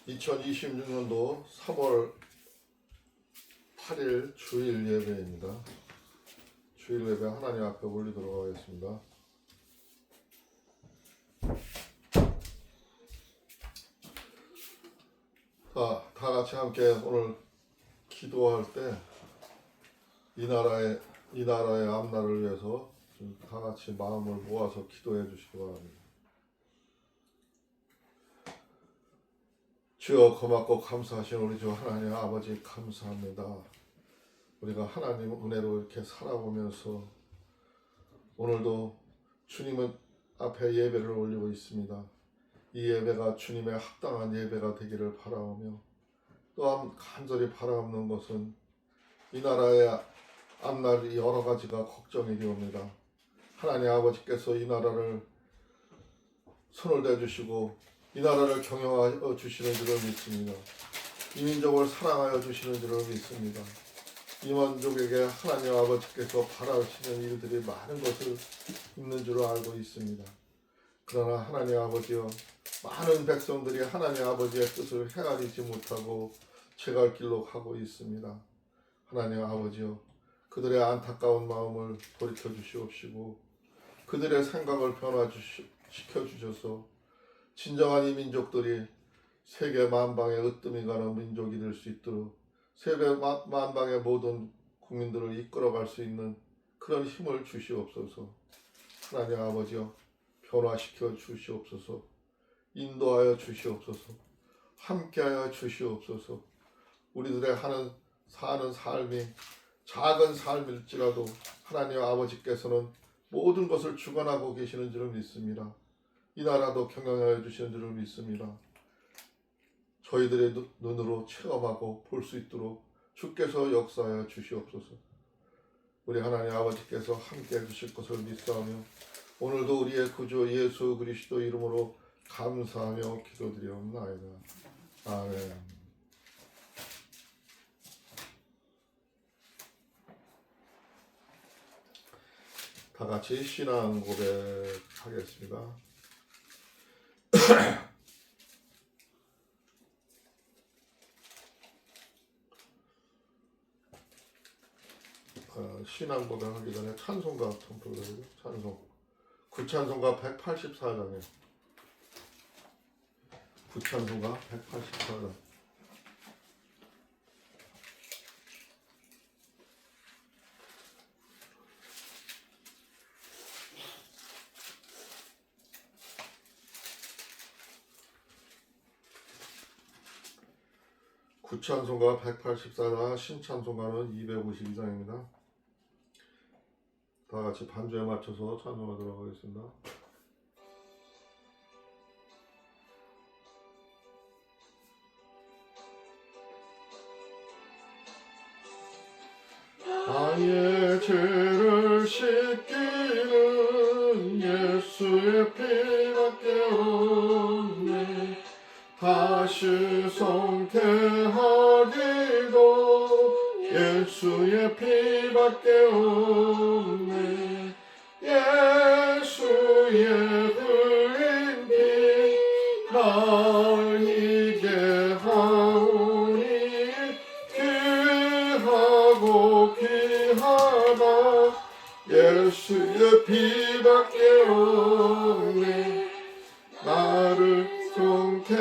2026년도 3월 8일 주일 예배입니다. 주일 예배 하나님 앞에 올리도록 하겠습니다. 다 같이 함께 오늘 기도할 때 이 나라의 앞날을 위해서 다 같이 마음을 모아서 기도해 주시기 바랍니다. 주여, 고맙고 감사하신 우리 주 하나님 아버지 감사합니다. 우리가 하나님 은혜로 이렇게 살아오면서 오늘도 주님 앞에 예배를 올리고 있습니다. 이 예배가 주님의 합당한 예배가 되기를 바라오며 또한 간절히 바라옵는 것은 이 나라의 앞날이 여러 가지가 걱정이 되옵니다. 하나님 아버지께서 이 나라를 손을 대주시고 이 나라를 경영하여 주시는 줄을 믿습니다. 이 민족을 사랑하여 주시는 줄을 믿습니다. 이 민족에게 하나님 아버지께서 바라시는 일들이 많은 것을 있는 줄 알고 있습니다. 그러나 하나님 아버지여, 많은 백성들이 하나님 아버지의 뜻을 헤아리지 못하고 제갈 길로 가고 있습니다. 하나님 아버지여, 그들의 안타까운 마음을 돌이켜 주시옵시고 그들의 생각을 변화시켜 주셔서 진정한 이 민족들이 세계 만방에 으뜸이 가는 민족이 될 수 있도록 세계 만방의 모든 국민들을 이끌어갈 수 있는 그런 힘을 주시옵소서. 하나님 아버지여, 변화시켜 주시옵소서. 인도하여 주시옵소서. 함께하여 주시옵소서. 우리들의 사는 삶이 작은 삶일지라도 하나님 아버지께서는 모든 것을 주관하고 계시는 줄을 믿습니다. 이 나라도 경영하여 주시는 줄을 믿습니다. 저희들의 눈으로 체험하고 볼 수 있도록 주께서 역사하여 주시옵소서. 우리 하나님 아버지께서 함께해 주실 것을 믿사오며 오늘도 우리의 구주 예수 그리스도 이름으로 감사하며 기도드리옵나이다. 아멘. 다 같이 신앙 고백하겠습니다. 신앙 고백하기 전에 찬송가 좀 불러드리죠. 구찬송가 184장에 구찬송가 184장 구찬송가 184장, 신찬송가는 252장입니다. 다 같이 반주에 맞춰서 찬송하도록 하겠습니다. 나의 죄를 씻기는 예수의 피밖에 없네. 다시 성태하기도 예수의 피밖에 없네. 예수의 흘린 피 날 이게 하오니 귀하고 귀하다. 예수의 피밖에 없네. 나를 성태하기는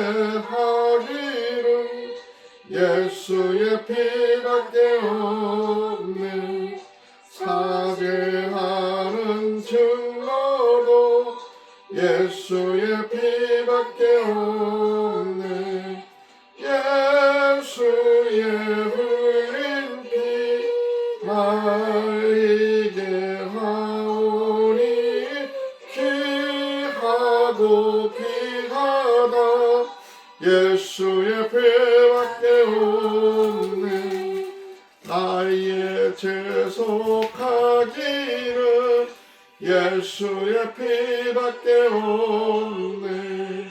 예수의 피밖에 없네. 사죄하는 증거도 예수의 피밖에 없네. 예수의 흘린 피 날 이게 하오니 귀하고 귀하다. 예수의 피밖에 없네. 나의 죄 속하기는 예수의 피밖에 없네.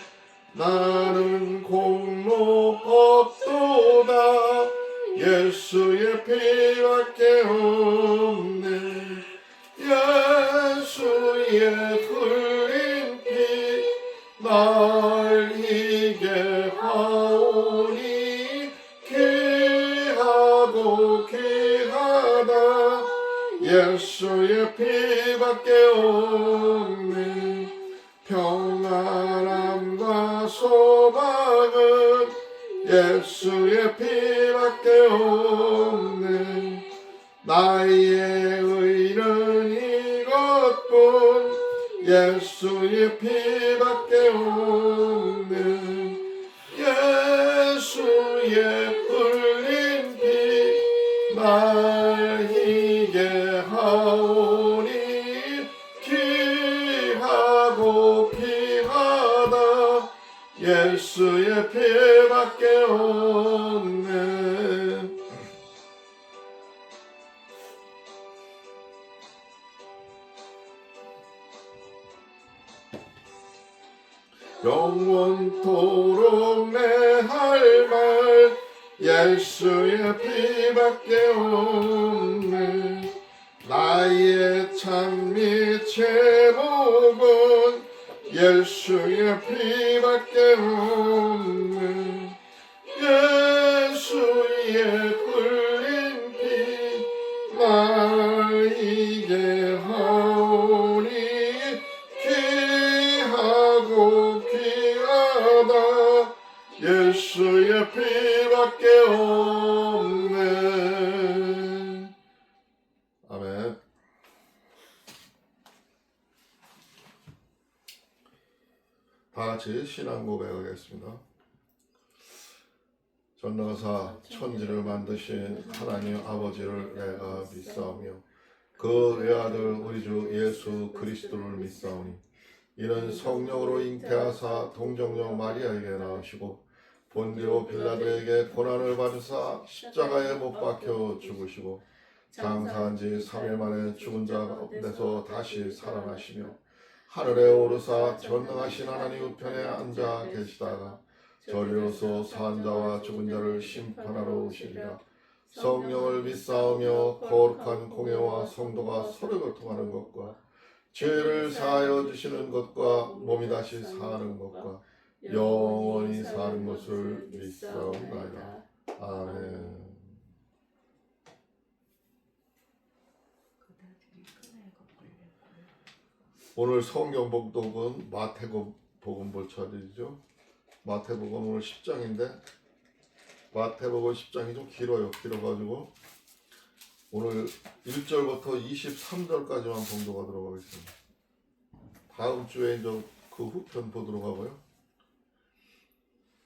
나는 공로 없도다. 예수의 피밖에 없네. 예수의 흘린 피 날 이게 하오 예수의 피밖에 없네. 평안함과 소망은 예수의 피밖에 없네. 나의 의는 이것뿐 예수의 피밖에 없네. 예수의 흘린 피 날 희게 하오니 귀하고 귀하다. 예수의 피밖에 없네. 영원토록 내 할 말 예수의 피밖에 없네. 나의 찬미 제목은 예수의 피밖에 없네. 예수의 흘린 피 날 이게 하오니 귀하고 귀하다. 예수의 피밖에 없네. 아멘. 다같이 신앙 고백하겠습니다. 전능하사 천지를 만드신 하나님 아버지를 내가 믿사오며 그 외아들 우리 주 예수 그리스도를 믿사오니 이는 성령으로 잉태하사 동정녀 마리아에게 낳으시고 본디오 빌라도에게 고난을 받으사 십자가에 못 박혀 죽으시고 장사한 지 3일 만에 죽은 자 가운데서 다시 살아나시며 하늘에 오르사 전능하신 하나님 우편에 앉아 계시다가 저리로서 산 자와 죽은 자를 심판하러 오시리라. 성령을 믿사오며 거룩한 공예와 성도가 서로 교통하는 것과 죄를 사하여 주시는 것과 몸이 다시 사는 것과 영원히 사는 것을 믿사옵나이다. 아멘. 오늘 성경 봉독은 마태복음 볼차례죠. 마태복음 오늘 10장인데 마태복음 10장이 좀 길어가지고 오늘 1절부터 23절까지만 봉독하도록 하겠습니다. 다음 주에 이제 그 후편 보도록 하고요.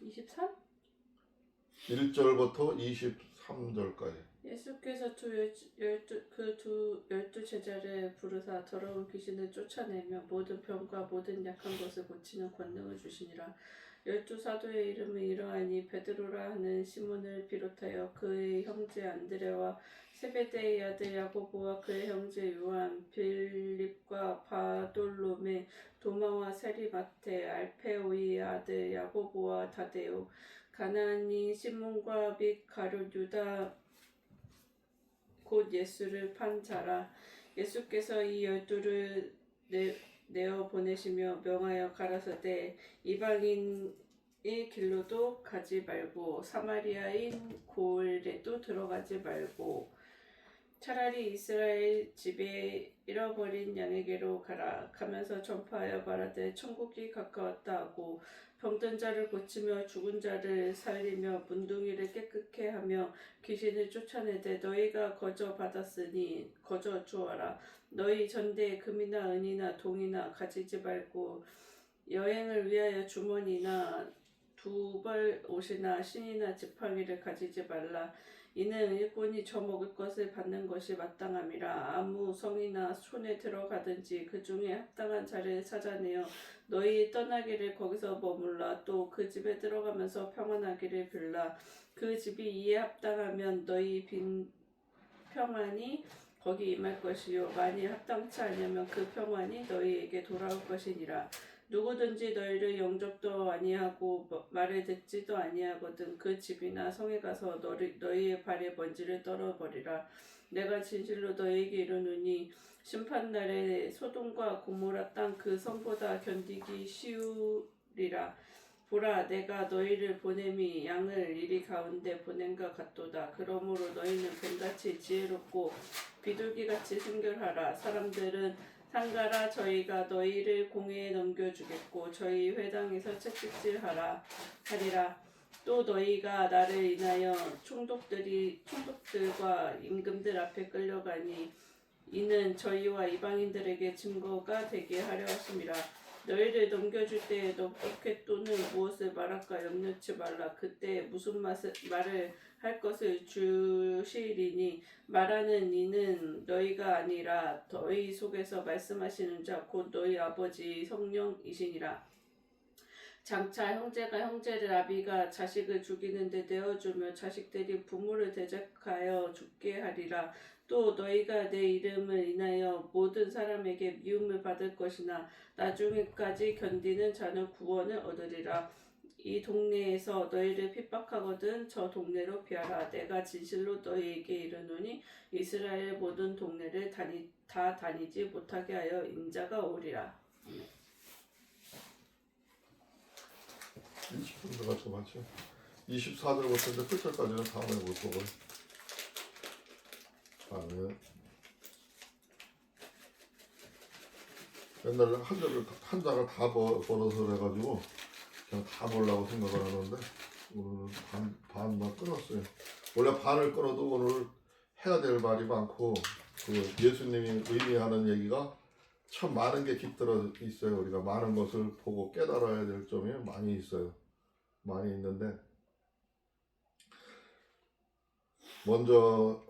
23? 1절부터 23절까지. 예수께서 열두 제자를 부르사 더러운 귀신을 쫓아내며 모든 병과 모든 약한 것을 고치는 권능을 주시니라. 12사도의 이름은 이러하니 베드로라 하는 시몬을 비롯하여 그의 형제 안드레와 세베대의 아들 야고보와 그의 형제 요한, 빌립과 바돌로메, 도마와 세리마테, 알페오의 아들 야고보와 다데오, 가나안인 시몬과 및 가룟 유다 곧 예수를 판 자라. 예수께서 이 12를 내어 보내시며 명하여 가라사대 이방인의 길로도 가지 말고 사마리아인 고을에도 들어가지 말고 차라리 이스라엘 집에 잃어버린 양에게로 가면서 전파하여 말하되 천국이 가까웠다 하고 병든 자를 고치며 죽은 자를 살리며 문둥이를 깨끗게 하며 귀신을 쫓아내되 너희가 거저 받았으니 거저 주어라. 너희 전대에 금이나 은이나 동이나 가지지 말고 여행을 위하여 주머니나 두벌 옷이나 신이나 지팡이를 가지지 말라. 이는 일꾼이 저먹을 것을 받는 것이 마땅함이라. 아무 성이나 촌에 들어가든지 그 중에 합당한 자를 찾아내어 너희 떠나기를 거기서 머물라. 또 그 집에 들어가면서 평안하기를 빌라. 그 집이 이에 합당하면 너희 빈 평안이 거기 임할 것이요 만일 합당치 아니하면 그 평안이 너희에게 돌아올 것이니라. 누구든지 너희를 영접도 아니하고 말을 듣지도 아니하거든 그 집이나 성에 가서 너희의 발에 먼지를 떨어버리라. 내가 진실로 너희에게 이르노니 심판날에 소돔과 고모라 땅 그 성보다 견디기 쉬우리라. 보라 내가 너희를 보냄이 양을 이리 가운데 보냄과 같도다. 그러므로 너희는 뱀같이 지혜롭고 비둘기같이 순결하라. 사람들은 상가라 저희가 너희를 공회에 넘겨주겠고 저희 회당에서 채찍질하라 하리라. 또 너희가 나를 인하여 총독들과 임금들 앞에 끌려가니 이는 저희와 이방인들에게 증거가 되게 하려 하심이라. 너희를 넘겨줄 때에도 어떻게 또는 무엇을 말할까 염려치 말라. 그때 무슨 말을 할 것을 주시리니 말하는 이는 너희가 아니라 너희 속에서 말씀하시는 자 곧 너희 아버지 성령이시니라. 장차 형제가 형제를 아비가 자식을 죽이는 데 내어주며 자식들이 부모를 대적하여 죽게 하리라. 또 너희가 내 이름을 인하여 모든 사람에게 미움을 받을 것이나 나중에까지 견디는 자는 구원을 얻으리라. 이 동네에서 너희를 핍박하거든 저 동네로 피하라. 내가 진실로 너희에게 이르노니 이스라엘 모든 동네를 다 다니지 못하게 하여 인자가 오리라. 20분도가 좀 많죠. 24절부터 이제 끝절까지는 다음에 못 보고 다음에 옛날에 한 장을 다 벌어서 해가지고 그냥 다 보려고 생각을 하는데 오늘은 반만 끊었어요. 원래 반을 끊어도 오늘 해야 될 말이 많고 그 예수님이 의미하는 얘기가 참 많은 게 깃들어 있어요. 우리가 많은 것을 보고 깨달아야 될 점이 많이 있어요. 많이 있는데 먼저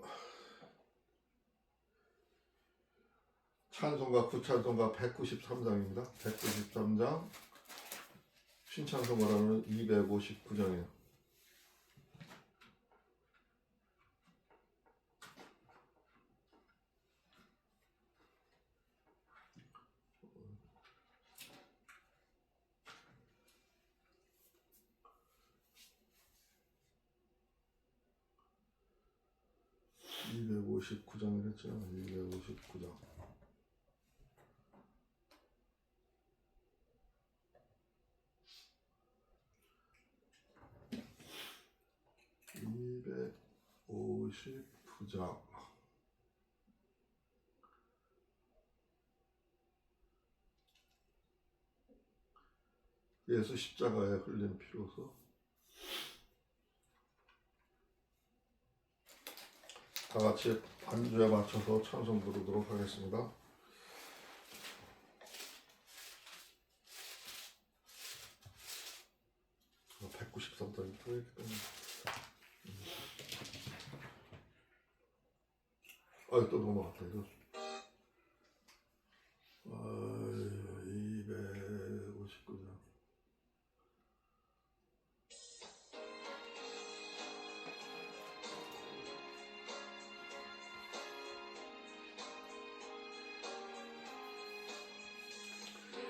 찬송가 구찬송가 193장입니다. 193장 신찬송가라는 259장이에요. (259장이랬죠) 259장. 예수 십자가에 흘린 피로서 다 같이 반주에 맞춰서 찬송 부르도록 하겠습니다. 아, 193장이 또 있기 때문에 또 넘어갔다 이거. 259장.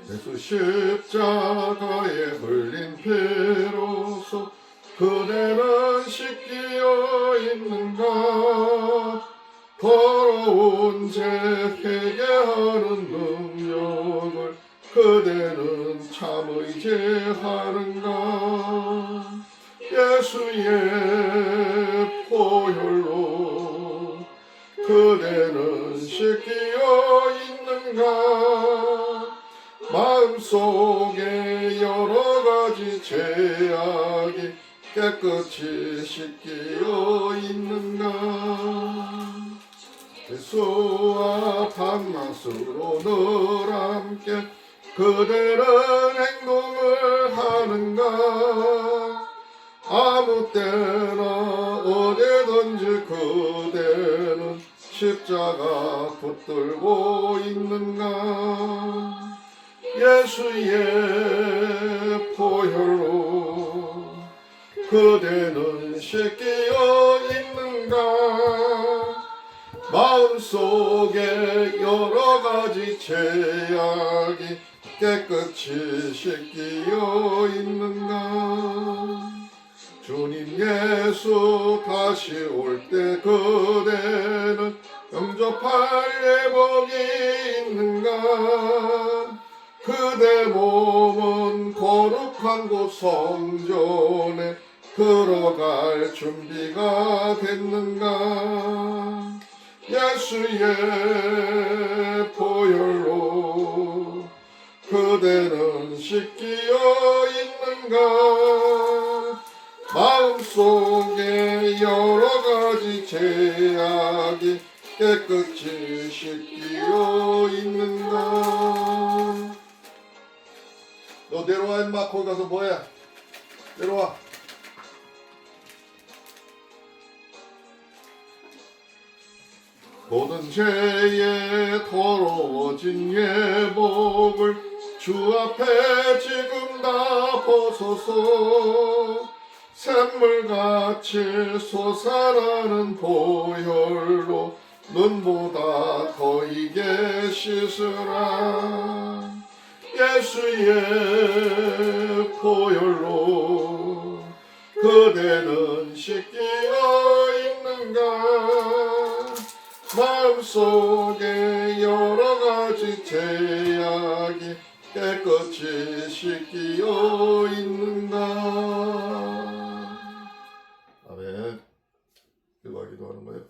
예수 십자가에 흘린 피로서 그대는 씻기어 있는가. 더러운 죄 회개하는 능력을 그대는 참 의지하는가. 예수의 보혈로 그대는 씻기어 있는가. 마음속에 여러가지 죄악이 깨끗이 씻기어 있는가. 예수와 밤낮으로 늘 함께 그대는 행동을 하는가. 아무 때나 어디든지 그대는 십자가 붙들고 있는가. 예수의 보혈로 그대는 씻기어 있는가. 마음속에 여러가지 죄악이 깨끗이 씻기어 있는가. 주님 예수 다시 올 때 그대는 영접할 예복이 있는가. 그대 몸은 거룩 거룩한 곳 성전에 들어갈 준비가 됐는가? 예수의 보혈로 그대는 씻기어 있는가? 마음속에 여러가지 죄악이 깨끗이 씻기어 있는가? 너 내려와 임마. 거기 가서 뭐해? 내려와. 모든 죄에 더러워진 예복을 주 앞에 지금 다 벗어서 샘물같이 솟아나는 보혈로 눈보다 더 익게 씻으라. 예수의 보혈로 그대는 씻기어 있는가? 마음속에 여러가지 죄악이 깨끗이 씻기어 있는가? 아멘. 누가 기도하는 거예요?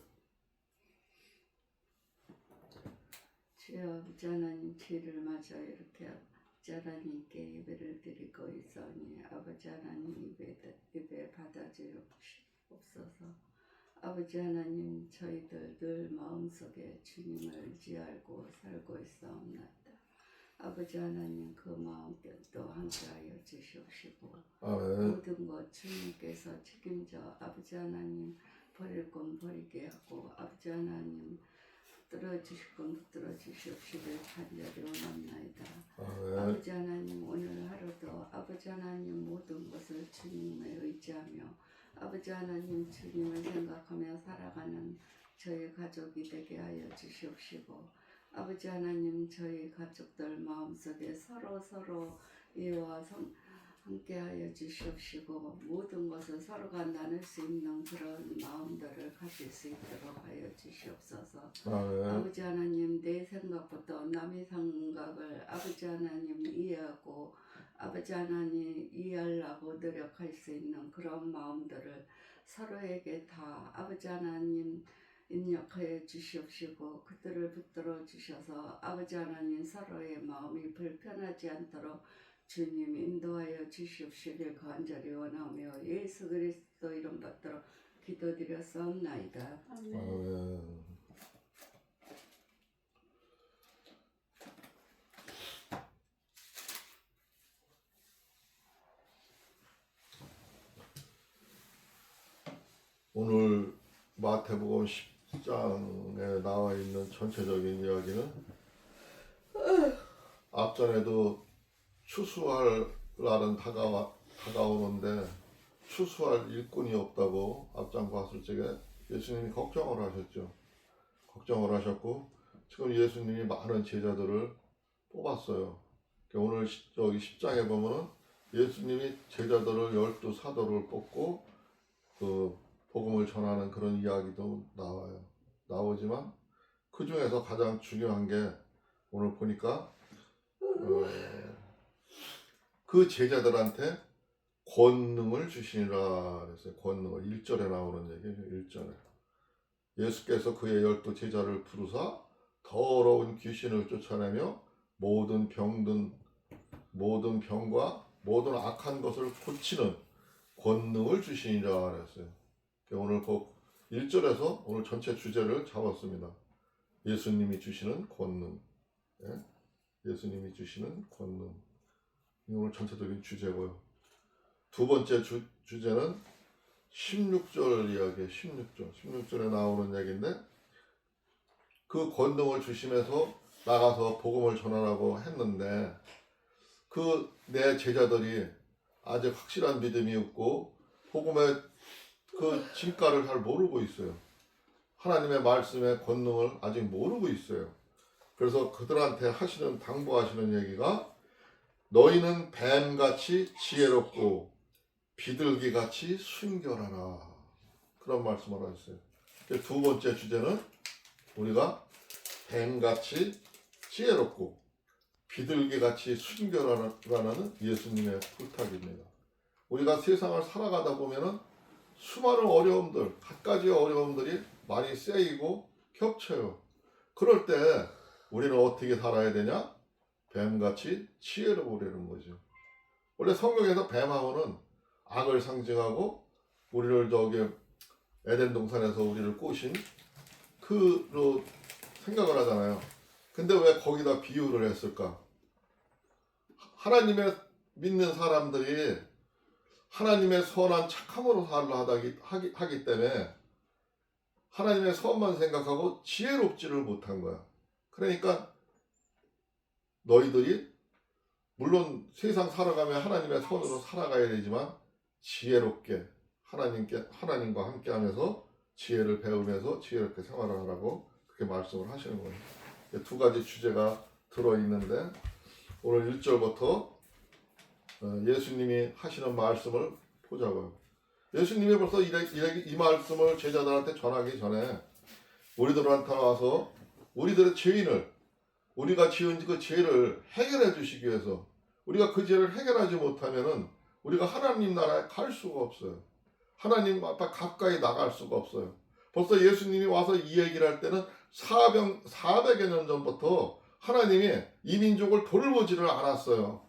주여 아버지 하나님, 죄를 맞아 이렇게 아버지 하나님께 예배를 드리고 있사오니 아버지 하나님 예배 받아주옵소서. 아버지 하나님, 저희들 늘 마음속에 주님을 의지하고 살고 있사옵나이다. 아버지 하나님, 그 마음도 함께하여 주시옵시고 아멘. 모든 것 주님께서 책임져 아버지 하나님 버릴 건 버리게 하고 아버지 하나님 붙들어 주실 건 붙들어 주시옵시길 간절히 원합나이다. 아멘. 아버지 하나님, 오늘 하루도 아버지 하나님 모든 것을 주님을 의지하며 아버지 하나님 주님을 생각하며 살아가는 저희 가족이 되게 하여 주시옵시고 아버지 하나님, 저희 가족들 마음속에 서로 이와 함께하여 주시옵시고 모든 것을 서로가 나눌 수 있는 그런 마음들을 가질 수 있도록 하여 주시옵소서. 아멘. 아버지 하나님, 내 생각보다 남의 생각을 아버지 하나님 이해하고 아버지 하나님 이해하려고 노력할 수 있는 그런 마음들을 서로에게 다 아버지 하나님 입력하여 주시옵시고 그들을 붙들어 주셔서 아버지 하나님 서로의 마음이 불편하지 않도록 주님 인도하여 주시옵시길 간절히 원하며 예수 그리스도 이름 받들어 기도드렸사옵나이다. 아멘. 아멘. 오늘 마태복음 10장에 나와 있는 전체적인 이야기는 앞전에도 추수할 날은 다가오는데 추수할 일꾼이 없다고 앞장 봤을 적에 예수님이 걱정을 하셨죠. 걱정을 하셨고 지금 예수님이 많은 제자들을 뽑았어요. 오늘 저기 10장에 보면은 예수님이 제자들을 12 사도를 뽑고 그 복음을 전하는 그런 이야기도 나오지만 그 중에서 가장 중요한 게 오늘 보니까 그 제자들한테 권능을 주시니라 그랬어요. 권능을 1절에 나오는 얘기죠. 1절에 예수께서 그의 12 제자를 부르사 더러운 귀신을 쫓아내며 모든 병과 모든 악한 것을 고치는 권능을 주시니라 그랬어요. 오늘 그 1절에서 오늘 전체 주제를 잡았습니다. 예수님이 주시는 권능. 예수님이 주시는 권능. 이 오늘 전체적인 주제고요. 두 번째 주제는 16절 이야기예요. 16절에 나오는 얘기인데 그 권능을 주시면서 나가서 복음을 전하라고 했는데 그 내 제자들이 아직 확실한 믿음이 없고 복음의 그 진가를 잘 모르고 있어요. 하나님의 말씀의 권능을 아직 모르고 있어요. 그래서 그들한테 당부하시는 얘기가 너희는 뱀같이 지혜롭고 비둘기같이 순결하라. 그런 말씀을 하셨어요. 두 번째 주제는 우리가 뱀같이 지혜롭고 비둘기같이 순결하라는 예수님의 부탁입니다. 우리가 세상을 살아가다 보면은 수많은 어려움들, 갖가지 어려움들이 많이 쌓이고 겹쳐요. 그럴 때 우리는 어떻게 살아야 되냐? 뱀같이 지혜로우려는 거죠. 원래 성경에서 뱀하고는 악을 상징하고 우리를 에덴 동산에서 우리를 꼬신 그로 생각을 하잖아요. 근데 왜 거기다 비유를 했을까? 하나님의 믿는 사람들이 하나님의 선한 착함으로 살라 하기 때문에 하나님의 선만 생각하고 지혜롭지를 못한 거야. 그러니까 너희들이 물론 세상 살아가며 하나님의 손으로 살아가야 되지만 지혜롭게 하나님과 함께하면서 지혜를 배우면서 지혜롭게 생활을 하라고 그렇게 말씀을 하시는 거예요. 두 가지 주제가 들어있는데 오늘 1절부터 예수님이 하시는 말씀을 보자고요. 예수님이 벌써 이 말씀을 제자들한테 전하기 전에 우리들한테 와서 우리들의 죄인을 우리가 지은 그 죄를 해결해 주시기 위해서 우리가 그 죄를 해결하지 못하면은 우리가 하나님 나라에 갈 수가 없어요. 하나님 앞에 가까이 나갈 수가 없어요. 벌써 예수님이 와서 이 얘기를 할 때는 400여 년 전부터 하나님이 이 민족을 돌보지를 않았어요.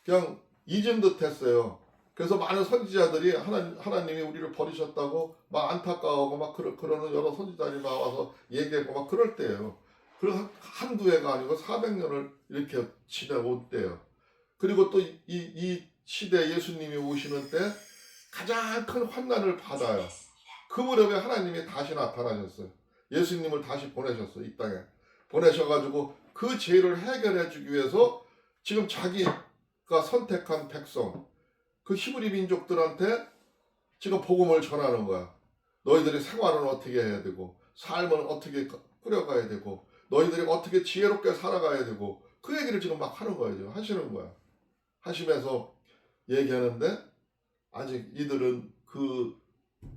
그냥 잊은 듯 했어요. 그래서 많은 선지자들이 하나님이 우리를 버리셨다고 막 안타까워하고 막 그러는 여러 선지자들이 나와서 얘기하고 막 그럴 때예요. 그래서 한두 해가 아니고 400년을 이렇게 지내온 때예요. 그리고 또 이 시대 예수님이 오시는 때 가장 큰 환난을 받아요. 그 무렵에 하나님이 다시 나타나셨어요. 예수님을 다시 보내셨어요. 이 땅에 보내셔가지고 그 죄를 해결해 주기 위해서 지금 자기가 선택한 백성 그 히브리 민족들한테 지금 복음을 전하는 거야. 너희들의 생활은 어떻게 해야 되고 삶은 어떻게 꾸려가야 되고 너희들이 어떻게 지혜롭게 살아가야 되고 그 얘기를 지금 막 하는 거예요. 하시는 거야. 하시면서 얘기하는데 아직 이들은 그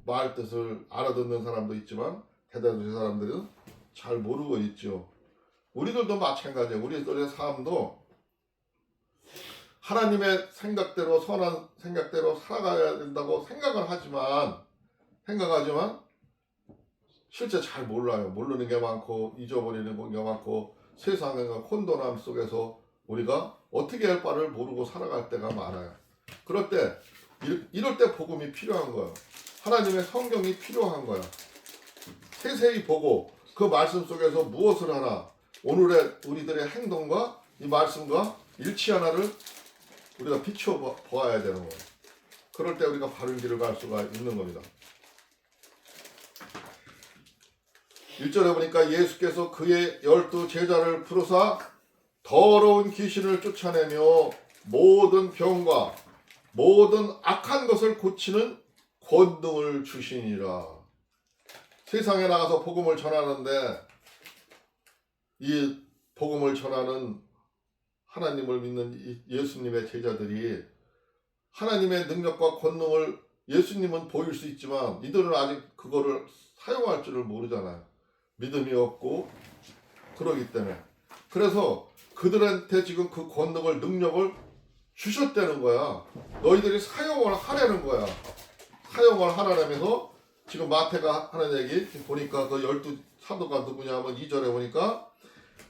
말 뜻을 알아듣는 사람도 있지만 대다수의 사람들은 잘 모르고 있죠. 우리들도 마찬가지예요. 우리들의 삶도 하나님의 생각대로 선한 생각대로 살아가야 된다고 생각하지만 실제 잘 몰라요. 모르는 게 많고 잊어버리는 게 많고 세상의 혼돈함 속에서 우리가 어떻게 할 바를 모르고 살아갈 때가 많아요. 그럴 때 이럴 때 복음이 필요한 거예요. 하나님의 성경이 필요한 거야. 세세히 보고 그 말씀 속에서 무엇을 하나 오늘의 우리들의 행동과 이 말씀과 일치하나를 우리가 비추어 보아야 되는 거예요. 그럴 때 우리가 바른 길을 갈 수가 있는 겁니다. 1절에 보니까 예수께서 그의 12 제자를 부르사 더러운 귀신을 쫓아내며 모든 병과 모든 악한 것을 고치는 권능을 주시니라. 세상에 나가서 복음을 전하는데 이 복음을 전하는 하나님을 믿는 예수님의 제자들이 하나님의 능력과 권능을 예수님은 보일 수 있지만 이들은 아직 그거를 사용할 줄을 모르잖아요. 믿음이 없고 그러기 때문에. 그래서 그들한테 지금 그 권능을 능력을 주셨다는 거야. 너희들이 사용을 하라는 거야. 사용을 하라면서 지금 마태가 하는 얘기 보니까 그 12 사도가 누구냐면 2절에 보니까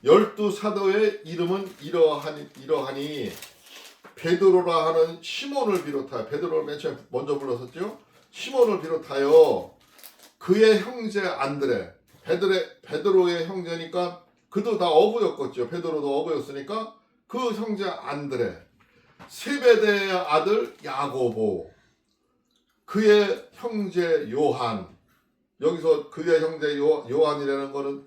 12 사도의 이름은 이러하니 베드로라 하는 시몬을 비롯하여 베드로를 맨 처음에 먼저 불렀었죠. 시몬을 비롯하여 그의 형제 안드레 베드로의 형제니까 그도 다 어부였겠죠. 베드로도 어부였으니까 그 형제 안드레 세베대의 아들 야고보 그의 형제 요한 여기서 그의 형제 요한이라는 거는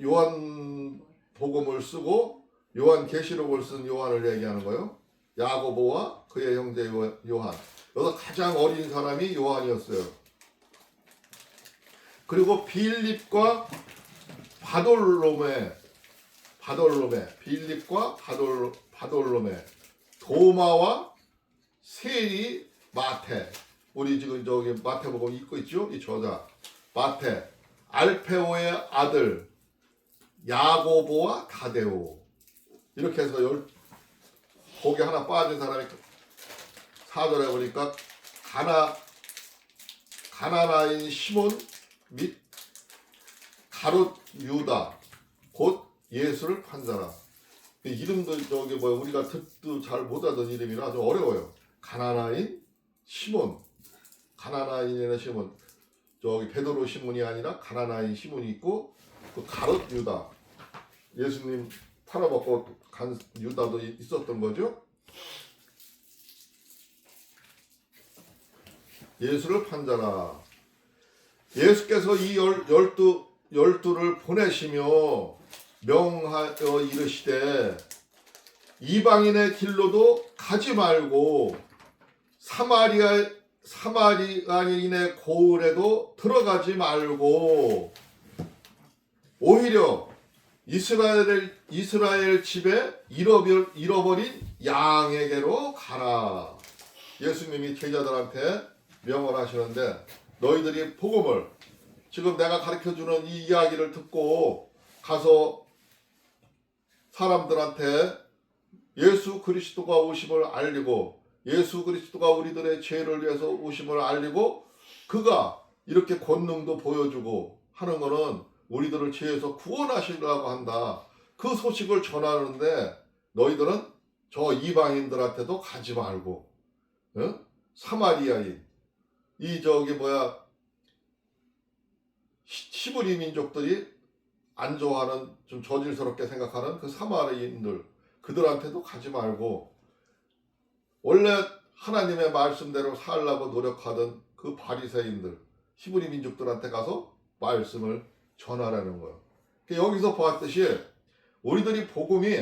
요한 복음을 쓰고 요한 계시록을 쓴 요한을 얘기하는 거예요. 야고보와 그의 형제 요한. 여기서 가장 어린 사람이 요한이었어요. 그리고 빌립과 바돌로메 빌립과 바돌로메 도마와 세리 마태 우리 지금 저기 마태복음 읽고 있죠? 이 저자 마태 알페오의 아들 야고보와 다데오. 이렇게 해서 거기 하나 빠진 사람이 4절에 보니까 가나나인 시몬 및 가롯 유다 곧 예수를 판자라. 이름도 저기 우리가 듣도 잘 못하던 이름이라 좀 어려워요. 가나나인 시몬, 가나나인의 시몬, 저기 베드로 시몬이 아니라 가나나인 시몬이 있고 그 가롯 유다, 예수님 팔아먹고 간 유다도 있었던 거죠. 예수를 판자라. 예수께서 이 열두를 보내시며 명하여 이르시되 이방인의 길로도 가지 말고 사마리아인의 고을에도 들어가지 말고 오히려 이스라엘 집에 잃어버린 양에게로 가라. 예수님이 제자들한테 명을 하시는데 너희들이 복음을 지금 내가 가르쳐주는 이 이야기를 듣고 가서 사람들한테 예수 그리스도가 오심을 알리고 예수 그리스도가 우리들의 죄를 위해서 오심을 알리고 그가 이렇게 권능도 보여주고 하는 거는 우리들을 죄에서 구원하시려고 한다. 그 소식을 전하는데 너희들은 저 이방인들한테도 가지 말고 사마리아인 이 히브리 민족들이 안 좋아하는 좀 저질스럽게 생각하는 그 사마리아인들 그들한테도 가지 말고 원래 하나님의 말씀대로 살려고 노력하던 그 바리새인들 히브리 민족들한테 가서 말씀을 전하라는 거예요. 여기서 보았듯이 우리들이 복음이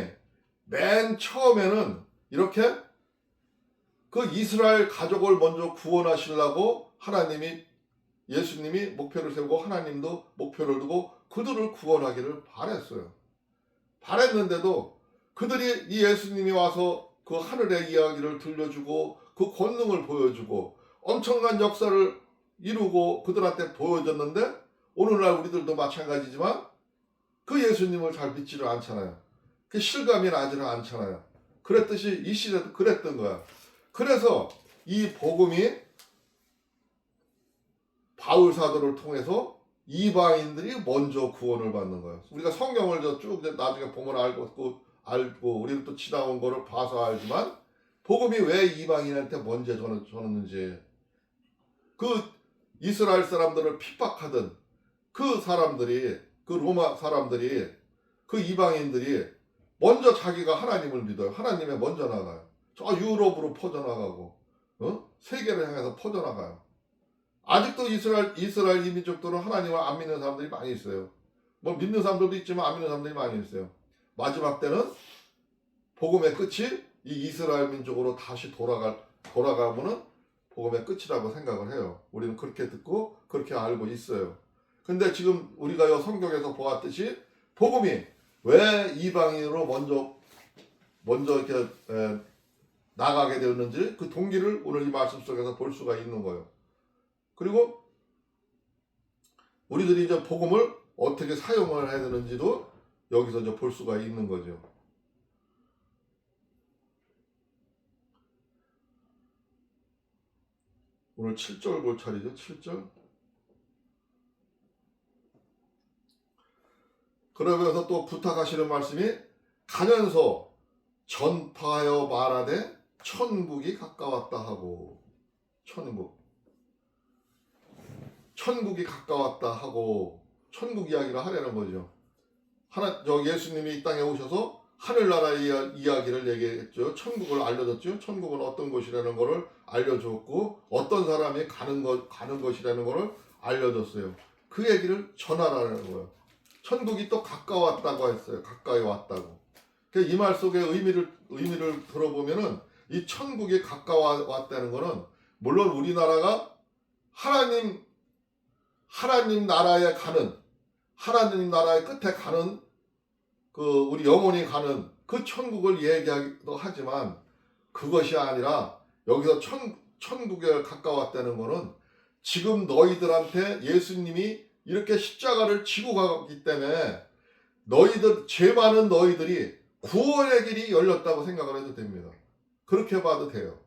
맨 처음에는 이렇게 그 이스라엘 가족을 먼저 구원하시려고 예수님이 목표를 세우고 하나님도 목표를 두고 그들을 구원하기를 바랬어요. 바랬는데도 그들이 이 예수님이 와서 그 하늘의 이야기를 들려주고 그 권능을 보여주고 엄청난 역사를 이루고 그들한테 보여줬는데 오늘날 우리들도 마찬가지지만 그 예수님을 잘 믿지를 않잖아요. 그 실감이 나지를 않잖아요. 그랬듯이 이 시대도 그랬던 거야. 그래서 이 복음이 바울 사도를 통해서 이방인들이 먼저 구원을 받는 거예요. 우리가 성경을 쭉 나중에 보면 알고 우리는 또 지나온 거를 봐서 알지만 복음이 왜 이방인한테 먼저 전했는지 그 이스라엘 사람들을 핍박하던 그 사람들이 그 로마 사람들이 그 이방인들이 먼저 자기가 하나님을 믿어요. 하나님에 먼저 나가요. 저 유럽으로 퍼져나가고 세계를 향해서 퍼져나가요. 아직도 이스라엘 이민족들은 하나님을 안 믿는 사람들이 많이 있어요. 믿는 사람들도 있지만 안 믿는 사람들이 많이 있어요. 마지막 때는 복음의 끝이 이 이스라엘 민족으로 다시 돌아가면은 복음의 끝이라고 생각을 해요. 우리는 그렇게 듣고 그렇게 알고 있어요. 근데 지금 우리가 성경에서 보았듯이 복음이 왜 이방인으로 먼저 이렇게 나가게 되었는지 그 동기를 오늘 이 말씀 속에서 볼 수가 있는 거예요. 그리고 우리들이 이제 복음을 어떻게 사용을 해야 되는지도 여기서 이제 볼 수가 있는 거죠. 오늘 7절 볼 차례죠. 7절. 그러면서 또 부탁하시는 말씀이 가면서 전파하여 말하되 천국이 가까웠다 하고 천국이 가까웠다 하고 천국 이야기를 하려는 거죠. 예수님이 이 땅에 오셔서 하늘나라의 이야기를 얘기했죠. 천국을 알려줬죠. 천국은 어떤 곳이라는 것을 알려줬고 어떤 사람이 가는 것이라는 것을 알려줬어요. 그 얘기를 전하라는 거예요. 천국이 또 가까웠다고 했어요. 가까이 왔다고. 이 말 속의 의미를 들어보면은 이 천국이 가까웠다는 거는 물론 우리나라가 하나님 나라에 가는 하나님 나라의 끝에 가는 우리 영혼이 가는 그 천국을 얘기하기도 하지만 그것이 아니라 여기서 천국에 가까웠다는 거는 지금 너희들한테 예수님이 이렇게 십자가를 지고 가기 때문에 죄 많은 너희들이 구원의 길이 열렸다고 생각을 해도 됩니다. 그렇게 봐도 돼요.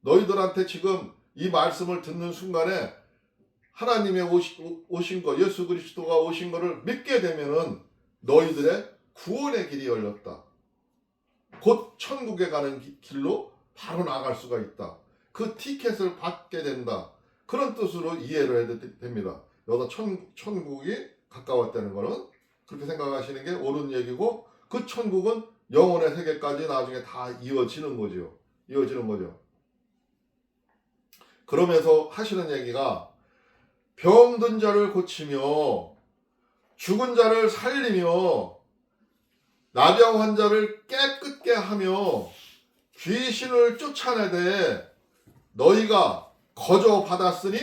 너희들한테 지금 이 말씀을 듣는 순간에 하나님의 오신 거, 예수 그리스도가 오신 거를 믿게 되면은 너희들의 구원의 길이 열렸다. 곧 천국에 가는 길로 바로 나갈 수가 있다. 그 티켓을 받게 된다. 그런 뜻으로 이해를 해도 됩니다. 여기다 천국이 가까웠다는 거는 그렇게 생각하시는 게 옳은 얘기고, 그 천국은 영혼의 세계까지 나중에 다 이어지는 거죠. 이어지는 거죠. 그러면서 하시는 얘기가 병든 자를 고치며 죽은 자를 살리며 나병 환자를 깨끗게 하며 귀신을 쫓아내되 너희가 거저 받았으니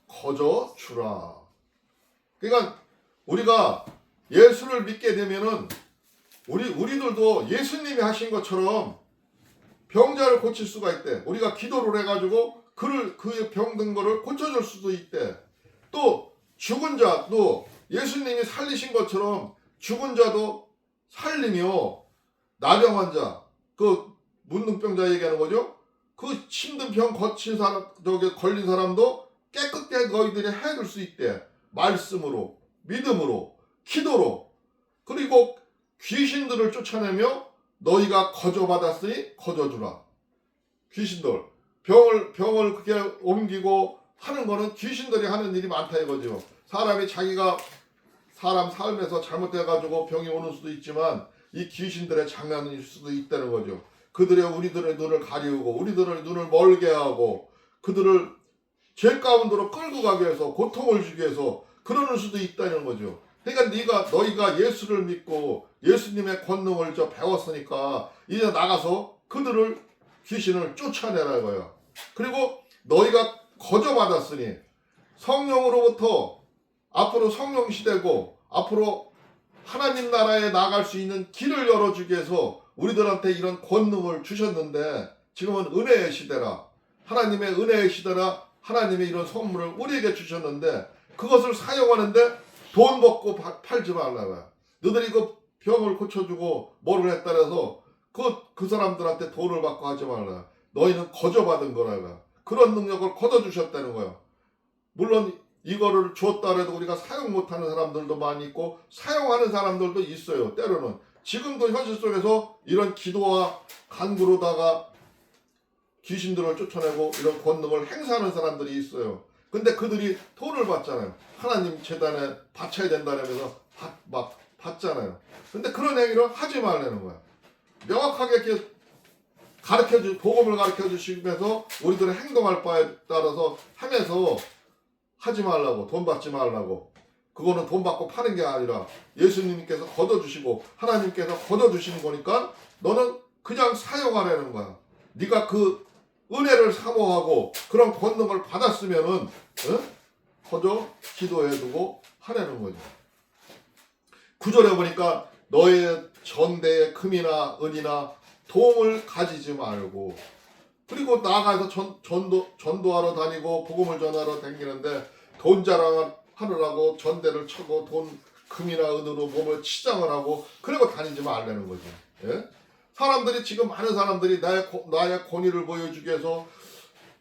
거저 주라. 그러니까 우리가 예수를 믿게 되면은 우리들도 예수님이 하신 것처럼 병자를 고칠 수가 있대. 우리가 기도를 해가지고 그 병든 거를 고쳐줄 수도 있대. 또 죽은 자도 예수님이 살리신 것처럼 죽은 자도 살리며 나병 환자, 그 문둥병자 얘기하는 거죠. 그 힘든 병 걸린 사람도 깨끗하게 너희들이 해줄 수 있대. 말씀으로, 믿음으로, 기도로. 그리고 귀신들을 쫓아내며 너희가 거저 받았으니 거저 주라. 귀신들 병을 그렇게 옮기고 하는 거는 귀신들이 하는 일이 많다 이거죠. 사람이 자기가 사람 삶에서 잘못돼가지고 병이 오는 수도 있지만 이 귀신들의 장난일 수도 있다는 거죠. 우리들의 눈을 가리우고 우리들의 눈을 멀게 하고 그들을 죄 가운데로 끌고 가기 위해서, 고통을 주기 위해서 그러는 수도 있다는 거죠. 그러니까 너희가 예수를 믿고 예수님의 권능을 배웠으니까 이제 나가서 그들을, 귀신을 쫓아내라 이거야. 그리고 너희가 거저 받았으니 성령으로부터 앞으로 성령 시대고 앞으로 하나님 나라에 나갈 수 있는 길을 열어주기 위해서 우리들한테 이런 권능을 주셨는데, 지금은 은혜의 시대라, 하나님의 은혜의 시대라, 하나님의 이런 선물을 우리에게 주셨는데 그것을 사용하는데 돈 먹고 팔지 말라고요. 너희들이 그 병을 고쳐주고 뭐를 했다 해서 그 사람들한테 돈을 받고 하지 말라. 너희는 거저 받은 거라고. 그런 능력을 거둬주셨다는 거예요. 물론 이거를 줬다 해도 우리가 사용 못하는 사람들도 많이 있고 사용하는 사람들도 있어요. 때로는 지금도 현실 속에서 이런 기도와 간구로다가 귀신들을 쫓아내고 이런 권능을 행사하는 사람들이 있어요. 근데 그들이 돈을 받잖아요. 하나님 재단에 바쳐야 된다면서 막 받잖아요. 근데 그런 행위를 하지 말라는 거야. 명확하게 이렇게 복음을 가르쳐 주시면서 우리들의 행동할 바에 따라서 하면서 하지 말라고, 돈 받지 말라고. 그거는 돈 받고 파는 게 아니라 예수님께서 걷어주시고 하나님께서 걷어주시는 거니까 너는 그냥 사용하라는 거야. 네가 그 은혜를 사모하고 그런 권능을 받았으면은 거저 기도해두고 하라는 거죠. 9절에 보니까 너의 전대의 금이나 은이나 도움을 가지지 말고, 그리고 나가서 전도하러 다니고 복음을 전하러 다니는데 돈 자랑하느라고 전대를 쳐고 금이나 은으로 몸을 치장을 하고 그러고 다니지 말라는 거죠. 예? 지금 많은 사람들이 나의 권위를 보여주기 위해서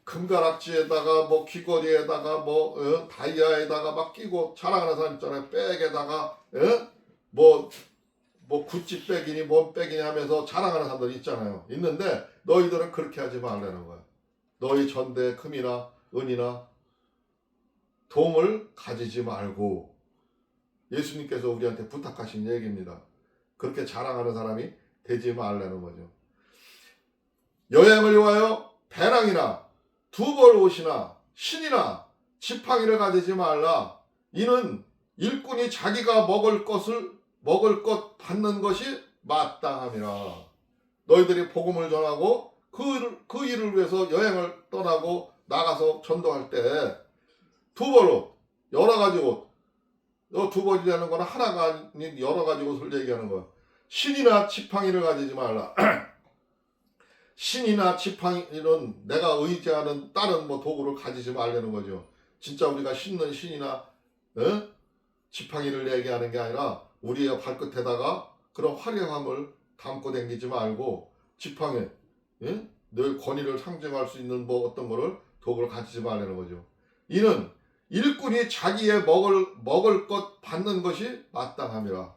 금가락지에다가 귀걸이에다가 다이아에다가 막 끼고 자랑하는 사람 있잖아요. 백에다가 구찌 백이니 뭔 백이니 하면서 자랑하는 사람들이 있잖아요. 있는데 너희들은 그렇게 하지 말라는 거야. 너희 전대에 금이나 은이나 동을 가지지 말고, 예수님께서 우리한테 부탁하신 얘기입니다. 그렇게 자랑하는 사람이 되지 말라는 거죠. 여행을 위하여 배낭이나 두벌 옷이나 신이나 지팡이를 가지지 말라. 이는 일꾼이 자기가 먹을 것 받는 것이 마땅함이라. 너희들이 복음을 전하고 그 일을 위해서 여행을 떠나고 나가서 전도할 때 두벌 옷, 여러 가지 옷, 두 벌이라는 거는 하나가 아닌 여러 가지 옷을 얘기하는 거야. 신이나 지팡이를 가지지 말라. 신이나 지팡이는 내가 의지하는 다른 도구를 가지지 말라는 거죠. 진짜 우리가 신는 신이나 지팡이를 얘기하는 게 아니라 우리의 발끝에다가 그런 화려함을 담고 다니지 말고 지팡이, 예? 늘 권위를 상징할 수 있는 뭐 어떤 거를 도구를 가지지 말라는 거죠. 이는 일꾼이 자기의 먹을 것 받는 것이 마땅함이라.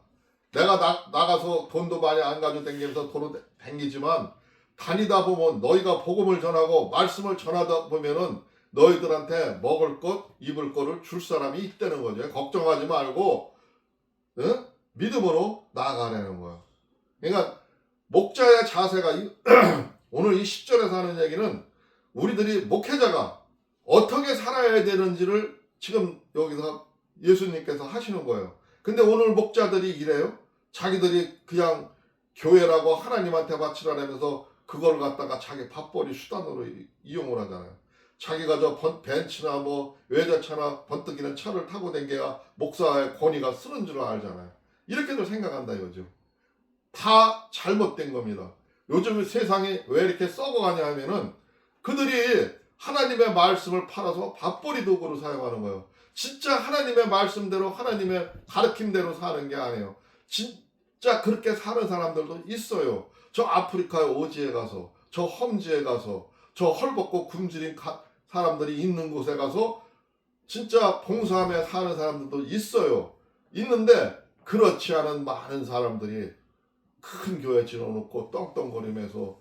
내가 나가서 돈도 많이 안 가지고 다니면서 도로 다니지만 다니다 보면 너희가 복음을 전하고 말씀을 전하다 보면은 너희들한테 먹을 것, 입을 것을 줄 사람이 있다는 거죠. 걱정하지 말고 믿음으로 나아가라는 거야. 그러니까 목자의 자세가 오늘 이 10절에서 하는 얘기는 우리들이 목회자가 어떻게 살아야 되는지를 지금 여기서 예수님께서 하시는 거예요. 근데 오늘 목자들이 이래요. 자기들이 그냥 교회라고 하나님한테 바치라면서 그걸 갖다가 자기 밥벌이 수단으로 이용을 하잖아요. 자기가 저 벤츠나 뭐 외제차나 번뜩이는 차를 타고 다녀야 목사의 권위가 쓰는 줄 알잖아요. 이렇게들 생각한다 이거죠. 다 잘못된 겁니다. 요즘 세상이 왜 이렇게 썩어가냐 하면은 그들이 하나님의 말씀을 팔아서 밥벌이 도구로 사용하는 거예요. 진짜 하나님의 말씀대로 하나님의 가르침대로 사는 게 아니에요. 진짜 그렇게 사는 사람들도 있어요. 저 아프리카의 오지에 가서, 저 험지에 가서, 저 헐벗고 굶주린 사람들이 있는 곳에 가서 진짜 봉사하며 사는 사람들도 있어요. 있는데 그렇지 않은 많은 사람들이 큰 교회 지어놓고 떵떵거리면서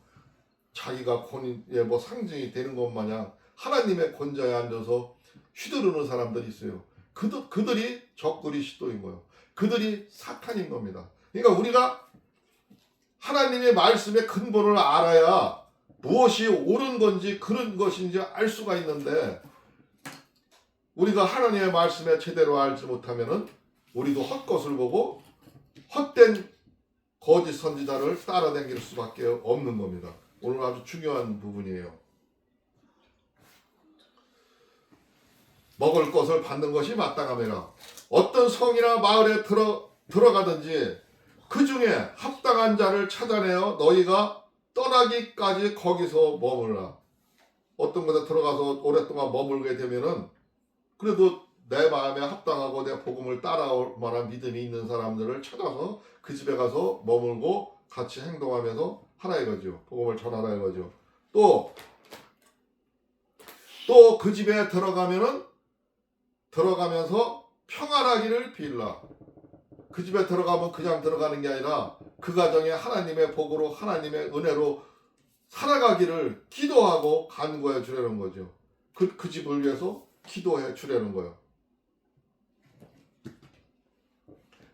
자기가 권위의 뭐 상징이 되는 것 마냥 하나님의 권좌에 앉아서 휘두르는 사람들이 있어요. 그들이 적그리스도인 거예요. 그들이 사탄인 겁니다. 그러니까 우리가 하나님의 말씀의 근본을 알아야 무엇이 옳은 건지 그런 것인지 알 수가 있는데 우리가 하나님의 말씀에 제대로 알지 못하면은 우리도 헛것을 보고 헛된 거짓 선지자를 따라다닐 수밖에 없는 겁니다. 오늘 아주 중요한 부분이에요. 먹을 것을 받는 것이 마땅함이라. 어떤 성이나 마을에 들어가든지 그 중에 합당한 자를 찾아내어 너희가 떠나기까지 거기서 머물라. 어떤 곳에 들어가서 오랫동안 머물게 되면은 그래도 내 마음에 합당하고 내 복음을 따라올 만한 믿음이 있는 사람들을 찾아서 그 집에 가서 머물고 같이 행동하면서 하라 이거죠. 복음을 전하라 이거죠. 또 그 집에 들어가면서 평안하기를 빌라. 그 집에 들어가면 그냥 들어가는 게 아니라 그 가정에 하나님의 복으로 하나님의 은혜로 살아가기를 기도하고 간구해 주려는 거죠. 그 집을 위해서 기도해 주려는 거예요.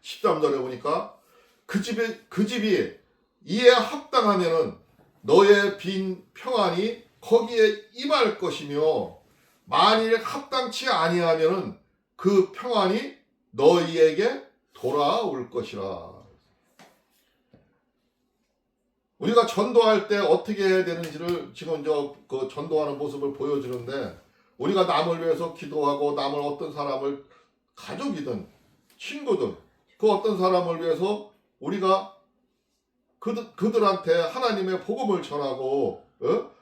13절에 보니까 그 집이 이에 합당하면은 너의 빈 평안이 거기에 임할 것이며 만일 합당치 아니하면은 그 평안이 너희에게 돌아올 것이라. 우리가 전도할 때 어떻게 해야 되는지를 지금 그 전도하는 모습을 보여주는데 우리가 남을 위해서 기도하고 남을 어떤 사람을 가족이든 친구든 그 어떤 사람을 위해서 우리가 그들한테 하나님의 복음을 전하고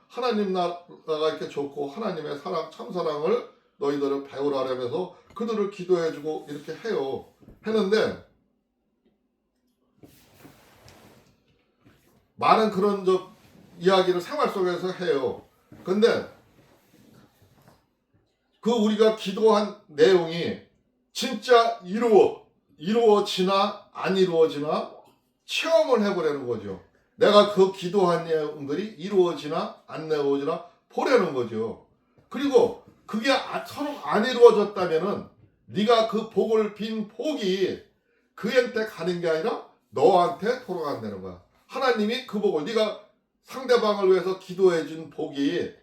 하나님 나라가 이렇게 좋고 하나님의 사랑 참사랑을 너희들을 배우라면서 그들을 기도해주고 이렇게 해요. 했는데 많은 그런 이야기를 생활 속에서 해요. 근데 그 우리가 기도한 내용이 진짜 이루어지나 안 이루어지나 체험을 해보려는 거죠. 내가 그 기도한 내용들이 이루어지나 안 이루어지나 보려는 거죠. 그리고 그게 서로 안 이루어졌다면은 네가 그 복을 빈 복이 그한테 가는 게 아니라 너한테 돌아간다는 거야. 하나님이 그 복을 네가 상대방을 위해서 기도해 준 복이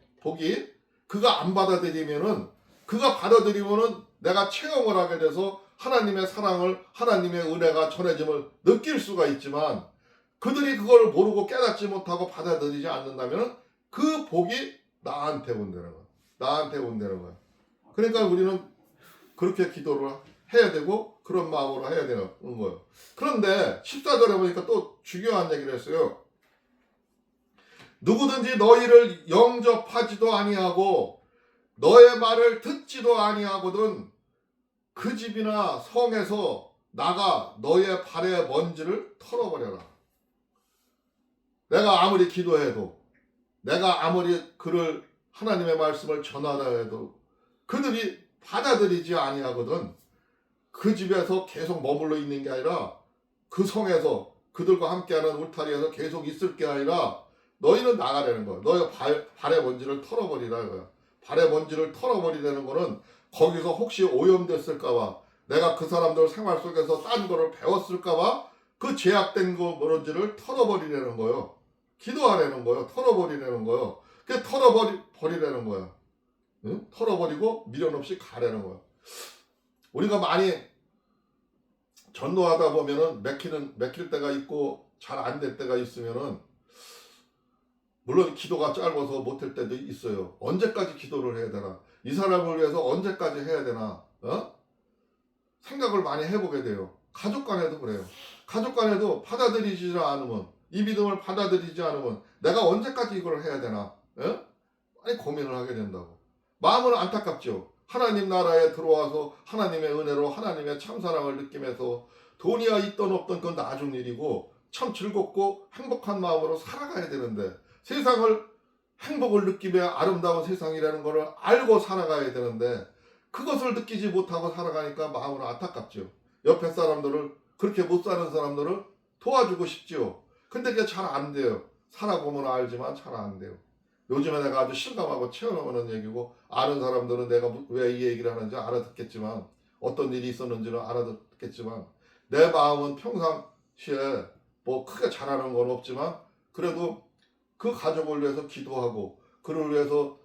그가 안 받아들이면은 그가 받아들이면은 내가 체험을 하게 돼서 하나님의 사랑을 하나님의 은혜가 전해짐을 느낄 수가 있지만 그들이 그걸 모르고 깨닫지 못하고 받아들이지 않는다면 그 복이 나한테 온다는 거야. 나한테 온다는 거야. 그러니까 우리는 그렇게 기도를 해야 되고 그런 마음으로 해야 되는 거예요. 그런데 14절에 보니까 또 중요한 얘기를 했어요. 누구든지 너희를 영접하지도 아니하고 너의 말을 듣지도 아니하거든 그 집이나 성에서 나가 너의 발의 먼지를 털어버려라. 내가 아무리 기도해도, 내가 아무리 그를 하나님의 말씀을 전하라 해도 그들이 받아들이지 아니하거든. 그 집에서 계속 머물러 있는 게 아니라 그 성에서 그들과 함께하는 울타리에서 계속 있을 게 아니라 너희는 나가라는 거야. 너의 발의 먼지를 털어버리라 이거야. 발의 먼지를 털어버리라는 거는 거기서 혹시 오염됐을까봐, 내가 그 사람들 생활 속에서 딴 거를 배웠을까봐 그 제약된 거 먼지를 털어버리라는 거예요. 기도하라는 거예요. 털어버리라는 거예요. 그게 털어버리라는 거야. 응? 털어버리고 미련 없이 가라는 거야. 우리가 많이 전도하다 보면은 맥힐 때가 있고 잘 안 될 때가 있으면은, 물론 기도가 짧아서 못할 때도 있어요. 언제까지 기도를 해야 되나? 이 사람을 위해서 언제까지 해야 되나? 생각을 많이 해보게 돼요. 가족 간에도 그래요. 가족 간에도 받아들이지 않으면, 이 믿음을 받아들이지 않으면 내가 언제까지 이걸 해야 되나? 많이 고민을 하게 된다고. 마음은 안타깝죠. 하나님 나라에 들어와서 하나님의 은혜로 하나님의 참사랑을 느끼면서 돈이야 있던 없던 건 나중 일이고 참 즐겁고 행복한 마음으로 살아가야 되는데, 세상을 행복을 느끼며 아름다운 세상이라는 것을 알고 살아가야 되는데 그것을 느끼지 못하고 살아가니까 마음은 안타깝죠. 옆에 사람들을, 그렇게 못 사는 사람들을 도와주고 싶죠. 근데 그게 잘 안 돼요. 살아보면 알지만 잘 안 돼요. 요즘에 내가 아주 실감하고 체험하는 얘기고, 아는 사람들은 내가 왜 이 얘기를 하는지 알아듣겠지만, 어떤 일이 있었는지는 알아듣겠지만, 내 마음은 평상시에 뭐 크게 잘하는 건 없지만 그래도 그 가족을 위해서 기도하고 그를 위해서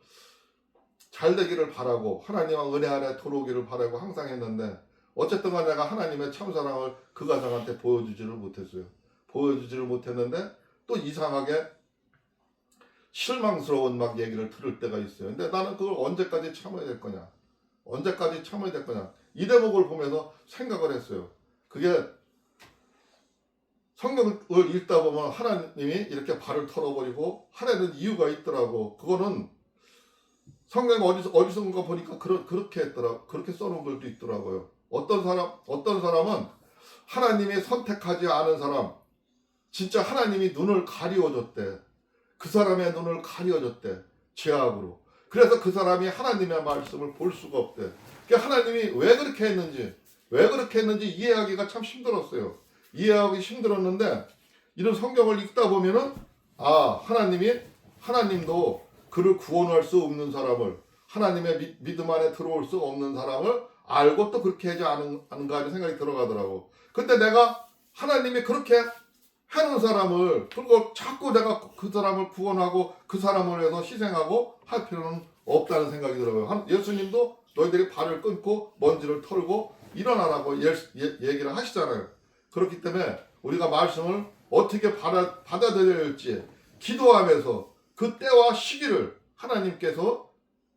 잘 되기를 바라고 하나님의 은혜 아래 들어오기를 바라고 항상 했는데, 어쨌든 간에 내가 하나님의 참사랑을 그 가정한테 보여주지를 못했어요. 보여주지를 못했는데 또 이상하게 실망스러운 막 얘기를 들을 때가 있어요. 근데 나는 그걸 언제까지 참아야 될 거냐? 언제까지 참아야 될 거냐? 이 대목을 보면서 생각을 했어요. 그게 성경을 읽다 보면 하나님이 이렇게 발을 털어버리고 하라는 이유가 있더라고. 그거는 성경 어디선가 보니까 그렇게 했더라. 그렇게 써놓은 글도 있더라고요. 어떤 사람은 하나님이 선택하지 않은 사람, 진짜 하나님이 눈을 가리워줬대. 그 사람의 눈을 가리워줬대. 죄악으로. 그래서 그 사람이 하나님의 말씀을 볼 수가 없대. 그러니까 하나님이 왜 그렇게 했는지 이해하기가 참 힘들었어요. 이해하기 힘들었는데, 이런 성경을 읽다 보면은 하나님도 그를 구원할 수 없는 사람을, 하나님의 믿음 안에 들어올 수 없는 사람을 알고 또 그렇게 하지 않은가 하는 생각이 들어가더라고. 근데 내가 하나님이 그렇게 하는 사람을, 그리고 자꾸 내가 그 사람을 구원하고 그 사람을 위해서 희생하고 할 필요는 없다는 생각이 들어요. 예수님도 너희들이 발을 끊고 먼지를 털고 일어나라고 얘기를 하시잖아요. 그렇기 때문에 우리가 말씀을 어떻게 받아들여야 할지 기도하면서 그 때와 시기를 하나님께서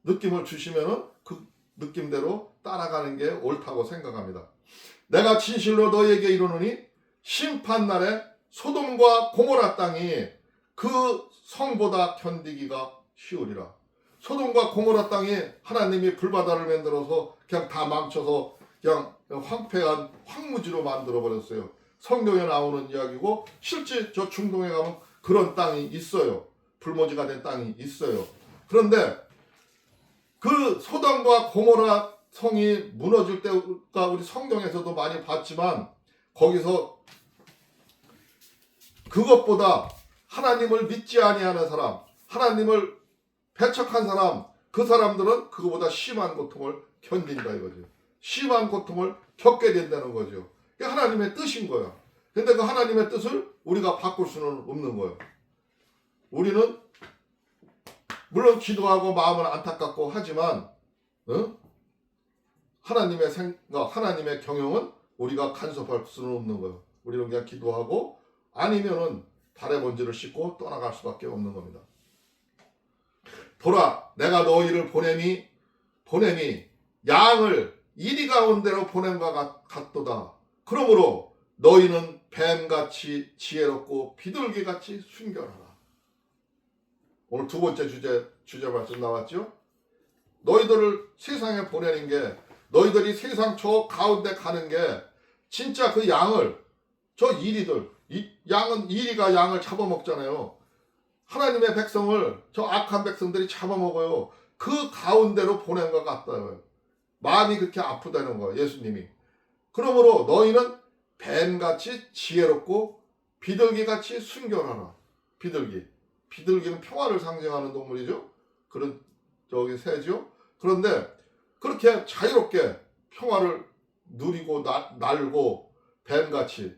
느낌을 주시면은 그 느낌대로 따라가는 게 옳다고 생각합니다. 내가 진실로 너희에게 이르노니 심판날에 소돔과 고모라 땅이 그 성보다 견디기가 쉬우리라. 소돔과 고모라 땅이 하나님이 불바다를 만들어서 그냥 다 망쳐서 그냥 황폐한 황무지로 만들어 버렸어요. 성경에 나오는 이야기고, 실제 저 중동에 가면 그런 땅이 있어요. 불모지가 된 땅이 있어요. 그런데 그 소돔과 고모라 성이 무너질 때가 우리 성경에서도 많이 봤지만, 거기서 그것보다 하나님을 믿지 아니하는 사람, 하나님을 배척한 사람, 그 사람들은 그거보다 심한 고통을 견딘다 이거죠. 심한 고통을 겪게 된다는 거죠. 그게 하나님의 뜻인 거야. 근데 그 하나님의 뜻을 우리가 바꿀 수는 없는 거예요. 우리는 물론 기도하고 마음은 안타깝고 하지만 하나님의 생각, 하나님의 경영은 우리가 간섭할 수는 없는 거예요. 우리는 그냥 기도하고 아니면은 발의 먼지를 씻고 떠나갈 수밖에 없는 겁니다. 보라, 내가 너희를 보내니 양을 이리 가운데로 보냄과 같도다. 그러므로 너희는 뱀같이 지혜롭고 비둘기같이 순결하라. 오늘 두 번째 주제 말씀 나왔죠? 너희들을 세상에 보내는 게, 너희들이 세상 저 가운데 가는 게 진짜 그 양을 저 이리들 양은 이리가 양을 잡아먹잖아요. 하나님의 백성을 저 악한 백성들이 잡아먹어요. 그 가운데로 보낸 것 같다요. 마음이 그렇게 아프다는 거예요. 예수님이. 그러므로 너희는 뱀같이 지혜롭고 비둘기같이 순결하라. 비둘기는 평화를 상징하는 동물이죠. 그런 저기 새죠. 그런데 그렇게 자유롭게 평화를 누리고 날고 뱀같이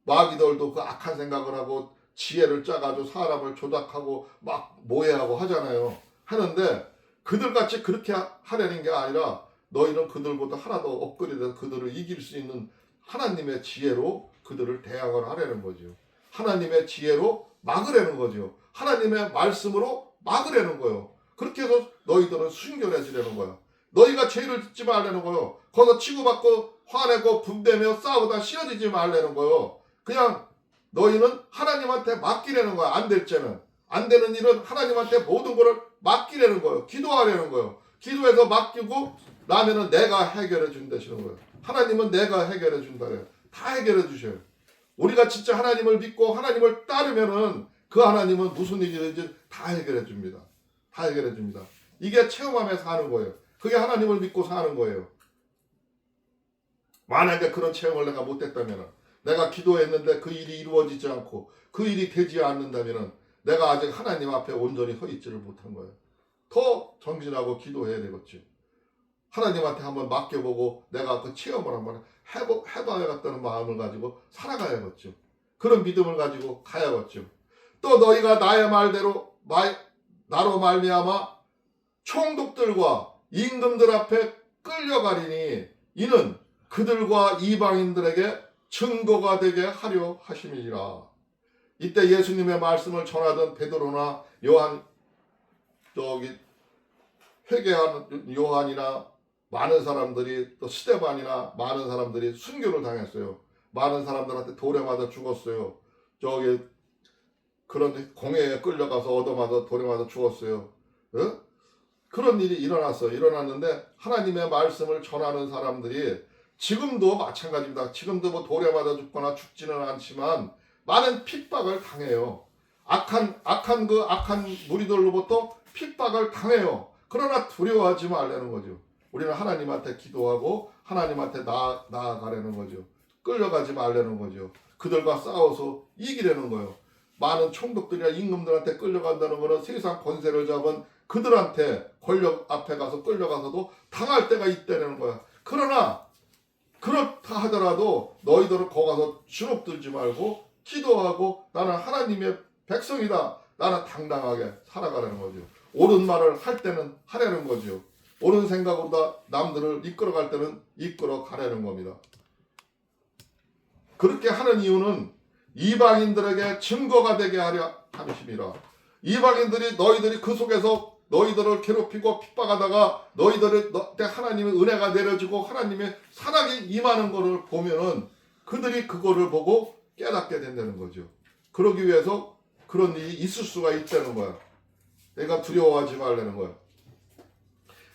마귀들도 그 악한 생각을 하고 지혜를 짜가지고 사람을 조작하고 막 모해하고 하잖아요. 하는데 그들같이 그렇게 하려는 게 아니라 너희는 그들보다 하나도 업그레이드해서 그들을 이길 수 있는 하나님의 지혜로 그들을 대항을 하려는 거죠. 하나님의 지혜로 막으려는 거죠. 하나님의 말씀으로 막으려는 거예요. 그렇게 해서 너희들은 순결해지려는 거야. 너희가 죄를 짓지 말라는 거요. 거기서 치고받고 화내고 분대며 싸우다 씌어지지 말라는 거요. 그냥 너희는 하나님한테 맡기려는 거야. 안 될 때는. 안 되는 일은 하나님한테 모든 것을 맡기려는 거예요. 기도하려는 거예요. 기도해서 맡기고 나면은 내가 해결해 준다시는 거예요. 하나님은 내가 해결해 준다래요. 다 해결해 주셔요. 우리가 진짜 하나님을 믿고 하나님을 따르면은 그 하나님은 무슨 일이든지 다 해결해 줍니다. 다 해결해 줍니다. 이게 체험하면서 사는 거예요. 그게 하나님을 믿고 사는 거예요. 만약에 그런 체험을 내가 못했다면, 내가 기도했는데 그 일이 이루어지지 않고 그 일이 되지 않는다면 내가 아직 하나님 앞에 온전히 서 있지를 못한 거예요. 더 정진하고 기도해야 되겠죠. 하나님한테 한번 맡겨보고 내가 그 체험을 한번 해봐야겠다는 마음을 가지고 살아가야겠죠. 그런 믿음을 가지고 가야겠죠. 또 너희가 나의 말대로 나로 말미암아 총독들과 임금들 앞에 끌려가리니 이는 그들과 이방인들에게 증거가 되게 하려 하심이니라. 이때 예수님의 말씀을 전하던 베드로나 요한 회개하는 요한이나 많은 사람들이 또 스데반이나 많은 사람들이 순교를 당했어요. 많은 사람들한테 돌에 맞아 죽었어요. 그런 공회에 끌려가서 얻어맞아 돌에 맞아 죽었어요. 어? 그런 일이 일어났는데 하나님의 말씀을 전하는 사람들이 지금도 마찬가지입니다. 지금도 뭐 돌에 맞아 죽거나 죽지는 않지만 많은 핍박을 당해요. 악한 무리들로부터 핍박을 당해요. 그러나 두려워하지 말라는 거죠. 우리는 하나님한테 기도하고 하나님한테 나아가려는 거죠. 끌려가지 말라는 거죠. 그들과 싸워서 이기려는 거예요. 많은 총독들이나 임금들한테 끌려간다는 것은 세상 권세를 잡은 그들한테 권력 앞에 가서 끌려가서도 당할 때가 있다는 거야. 그러나 그렇다 하더라도 너희들은 거기 가서 주눅들지 말고 기도하고 나는 하나님의 백성이다. 나는 당당하게 살아가라는 거죠. 옳은 말을 할 때는 하려는 거죠. 옳은 생각으로 남들을 이끌어갈 때는 이끌어 가려는 겁니다. 그렇게 하는 이유는 이방인들에게 증거가 되게 하려 함이심이라. 이방인들이 너희들이 그 속에서 너희들을 괴롭히고 핍박하다가 너희들의 하나님의 은혜가 내려지고 하나님의 사랑이 임하는 것을 보면은 그들이 그거를 보고 깨닫게 된다는 거죠. 그러기 위해서 그런 일이 있을 수가 있다는 거야. 내가 두려워하지 말라는 거야.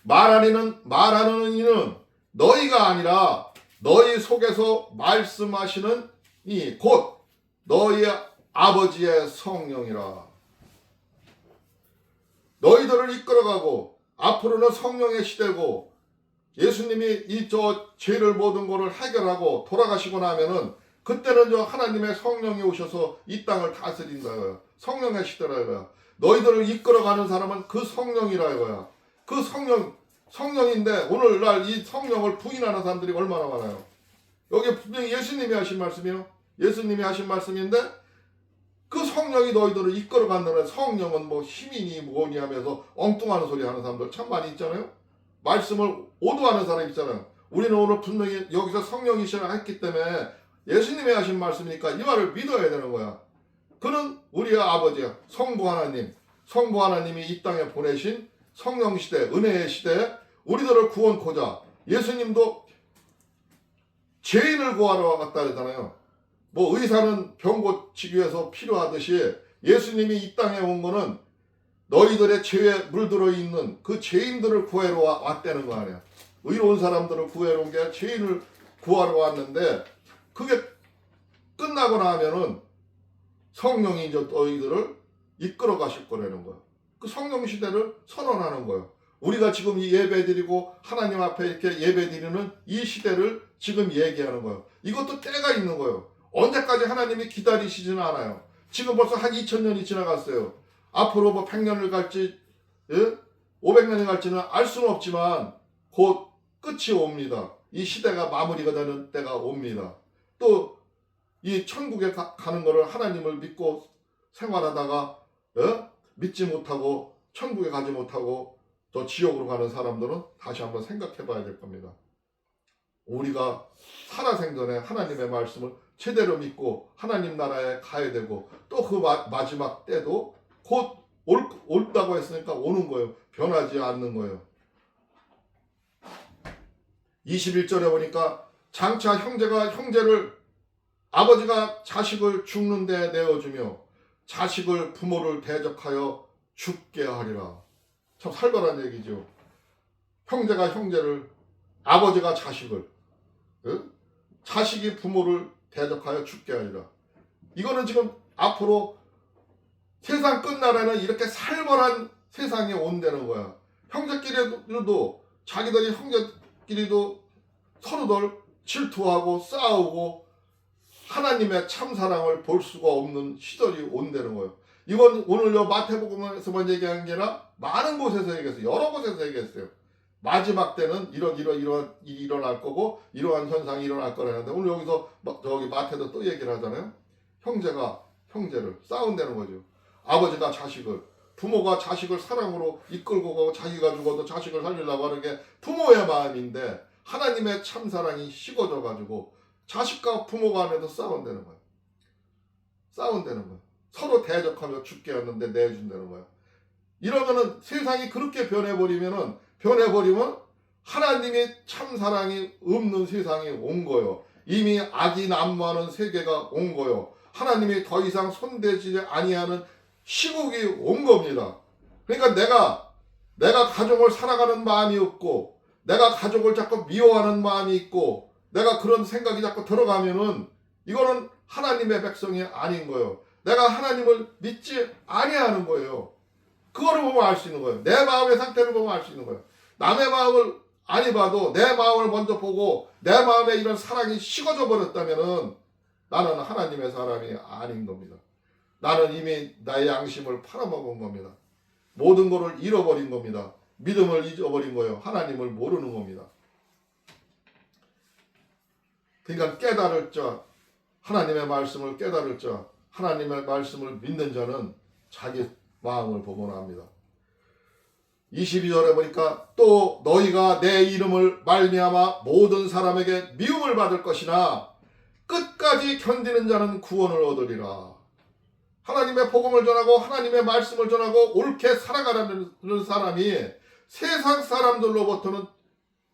말하는 이는 너희가 아니라 너희 속에서 말씀하시는 이 곧 너희 아버지의 성령이라. 너희들을 이끌어가고 앞으로는 성령의 시대고 예수님이 죄를 모든 것을 해결하고 돌아가시고 나면은 그때는 하나님의 성령이 오셔서 이 땅을 다스린다 이거야. 성령의 시대라 이거야. 너희들을 이끌어가는 사람은 그 성령이라 이거야. 그 성령인데 오늘날 이 성령을 부인하는 사람들이 얼마나 많아요. 여기 분명히 예수님이 하신 말씀이에요. 예수님이 하신 말씀인데 그 성령이 너희들을 이끌어간다는 성령은 뭐 힘이니 뭐니 하면서 엉뚱한 소리 하는 사람들 참 많이 있잖아요. 말씀을 오도하는 사람 있잖아요. 우리는 오늘 분명히 여기서 성령이시라 했기 때문에 예수님이 하신 말씀이니까 이 말을 믿어야 되는 거야. 그는 우리의 아버지야. 성부 하나님이 이 땅에 보내신 성령 시대, 은혜의 시대에 우리들을 구원코자 예수님도 죄인을 구하러 왔다 그러잖아요. 뭐 의사는 병 고치기 위해서 필요하듯이 예수님이 이 땅에 온 거는 너희들의 죄에 물들어 있는 그 죄인들을 구하러 왔다는 거 아니야. 의로운 사람들을 구하러 온 게 죄인을 구하러 왔는데 그게 끝나고 나면은 성령이 이제 너희들을 이끌어 가실 거라는 거야. 그 성령 시대를 선언하는 거예요. 우리가 지금 이 예배 드리고 하나님 앞에 이렇게 예배 드리는 이 시대를 지금 얘기하는 거예요. 이것도 때가 있는 거예요. 언제까지 하나님이 기다리시지는 않아요. 지금 벌써 한 2000년이 지나갔어요. 앞으로 뭐 100년을 갈지 500년이 갈지는 알 수는 없지만 곧 끝이 옵니다. 이 시대가 마무리가 되는 때가 옵니다. 또 이 천국에 가는 거를 하나님을 믿고 생활하다가 믿지 못하고 천국에 가지 못하고 또 지옥으로 가는 사람들은 다시 한번 생각해 봐야 될 겁니다. 우리가 살아생전에 하나님의 말씀을 제대로 믿고 하나님 나라에 가야 되고 또 그 마지막 때도 곧 올다고 했으니까 오는 거예요. 변하지 않는 거예요. 21절에 보니까 장차 형제가 형제를 아버지가 자식을 죽는 데 내어주며 자식을 부모를 대적하여 죽게 하리라. 참 살벌한 얘기죠. 형제가 형제를, 아버지가 자식을, 자식이 부모를 대적하여 죽게 하리라. 이거는 지금 앞으로 세상 끝나라는 이렇게 살벌한 세상이 온다는 거야. 형제끼리도 자기들이 형제끼리도 서로들 질투하고 싸우고 하나님의 참사랑을 볼 수가 없는 시절이 온다는 거예요. 이건 오늘요 마태복음에서만 얘기한 게 아니라 많은 곳에서 얘기했어요. 여러 곳에서 얘기했어요. 마지막 때는 이런 일이 일어날 거고 이러한 현상이 일어날 거라는데 오늘 여기서 저기 마태도 또 얘기를 하잖아요. 형제가 형제를 싸운다는 거죠. 아버지가 자식을, 부모가 자식을 사랑으로 이끌고 가고 자기가 죽어도 자식을 살리려고 하는 게 부모의 마음인데 하나님의 참사랑이 식어져 가지고 자식과 부모 간에도 싸운다는 거야. 싸운다는 거야. 서로 대적하며 죽게 하는데 내준다는 거야. 이러면은 세상이 그렇게 변해버리면 하나님의 참사랑이 없는 세상이 온 거예요. 이미 악이 난무하는 세계가 온 거예요. 하나님이 더 이상 손대지 아니하는 시국이 온 겁니다. 그러니까 내가 가족을 사랑하는 마음이 없고 내가 가족을 자꾸 미워하는 마음이 있고 내가 그런 생각이 자꾸 들어가면은 이거는 하나님의 백성이 아닌 거예요. 내가 하나님을 믿지 아니하는 거예요. 그거를 보면 알 수 있는 거예요. 내 마음의 상태를 보면 알 수 있는 거예요. 남의 마음을 아니 봐도 내 마음을 먼저 보고 내 마음에 이런 사랑이 식어져 버렸다면은 나는 하나님의 사람이 아닌 겁니다. 나는 이미 나의 양심을 팔아먹은 겁니다. 모든 것을 잃어버린 겁니다. 믿음을 잊어버린 거예요. 하나님을 모르는 겁니다. 그러니까 깨달을 자, 하나님의 말씀을 깨달을 자, 하나님의 말씀을 믿는 자는 자기 마음을 보고는 합니다. 22절에 보니까 또 너희가 내 이름을 말미암아 모든 사람에게 미움을 받을 것이나 끝까지 견디는 자는 구원을 얻으리라. 하나님의 복음을 전하고 하나님의 말씀을 전하고 옳게 살아가는 사람이 세상 사람들로부터는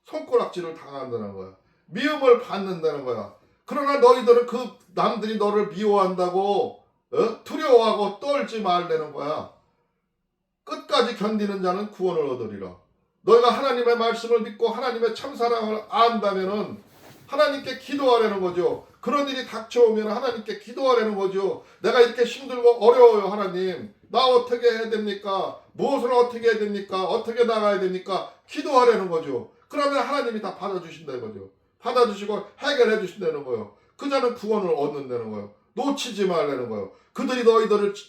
손가락질을 당한다는 거야. 미움을 받는다는 거야. 그러나 너희들은 그 남들이 너를 미워한다고 두려워하고 떨지 말라는 거야. 끝까지 견디는 자는 구원을 얻으리라. 너희가 하나님의 말씀을 믿고 하나님의 참사랑을 안다면은 하나님께 기도하라는 거죠. 그런 일이 닥쳐오면 하나님께 기도하라는 거죠. 내가 이렇게 힘들고 어려워요, 하나님. 나 어떻게 해야 됩니까? 무엇을 어떻게 해야 됩니까? 어떻게 나가야 됩니까? 기도하라는 거죠. 그러면 하나님이 다 받아주신다는 거죠. 받아주시고 해결해 주신다는 거예요. 그 자는 구원을 얻는다는 거예요. 놓치지 말라는 거예요. 그들이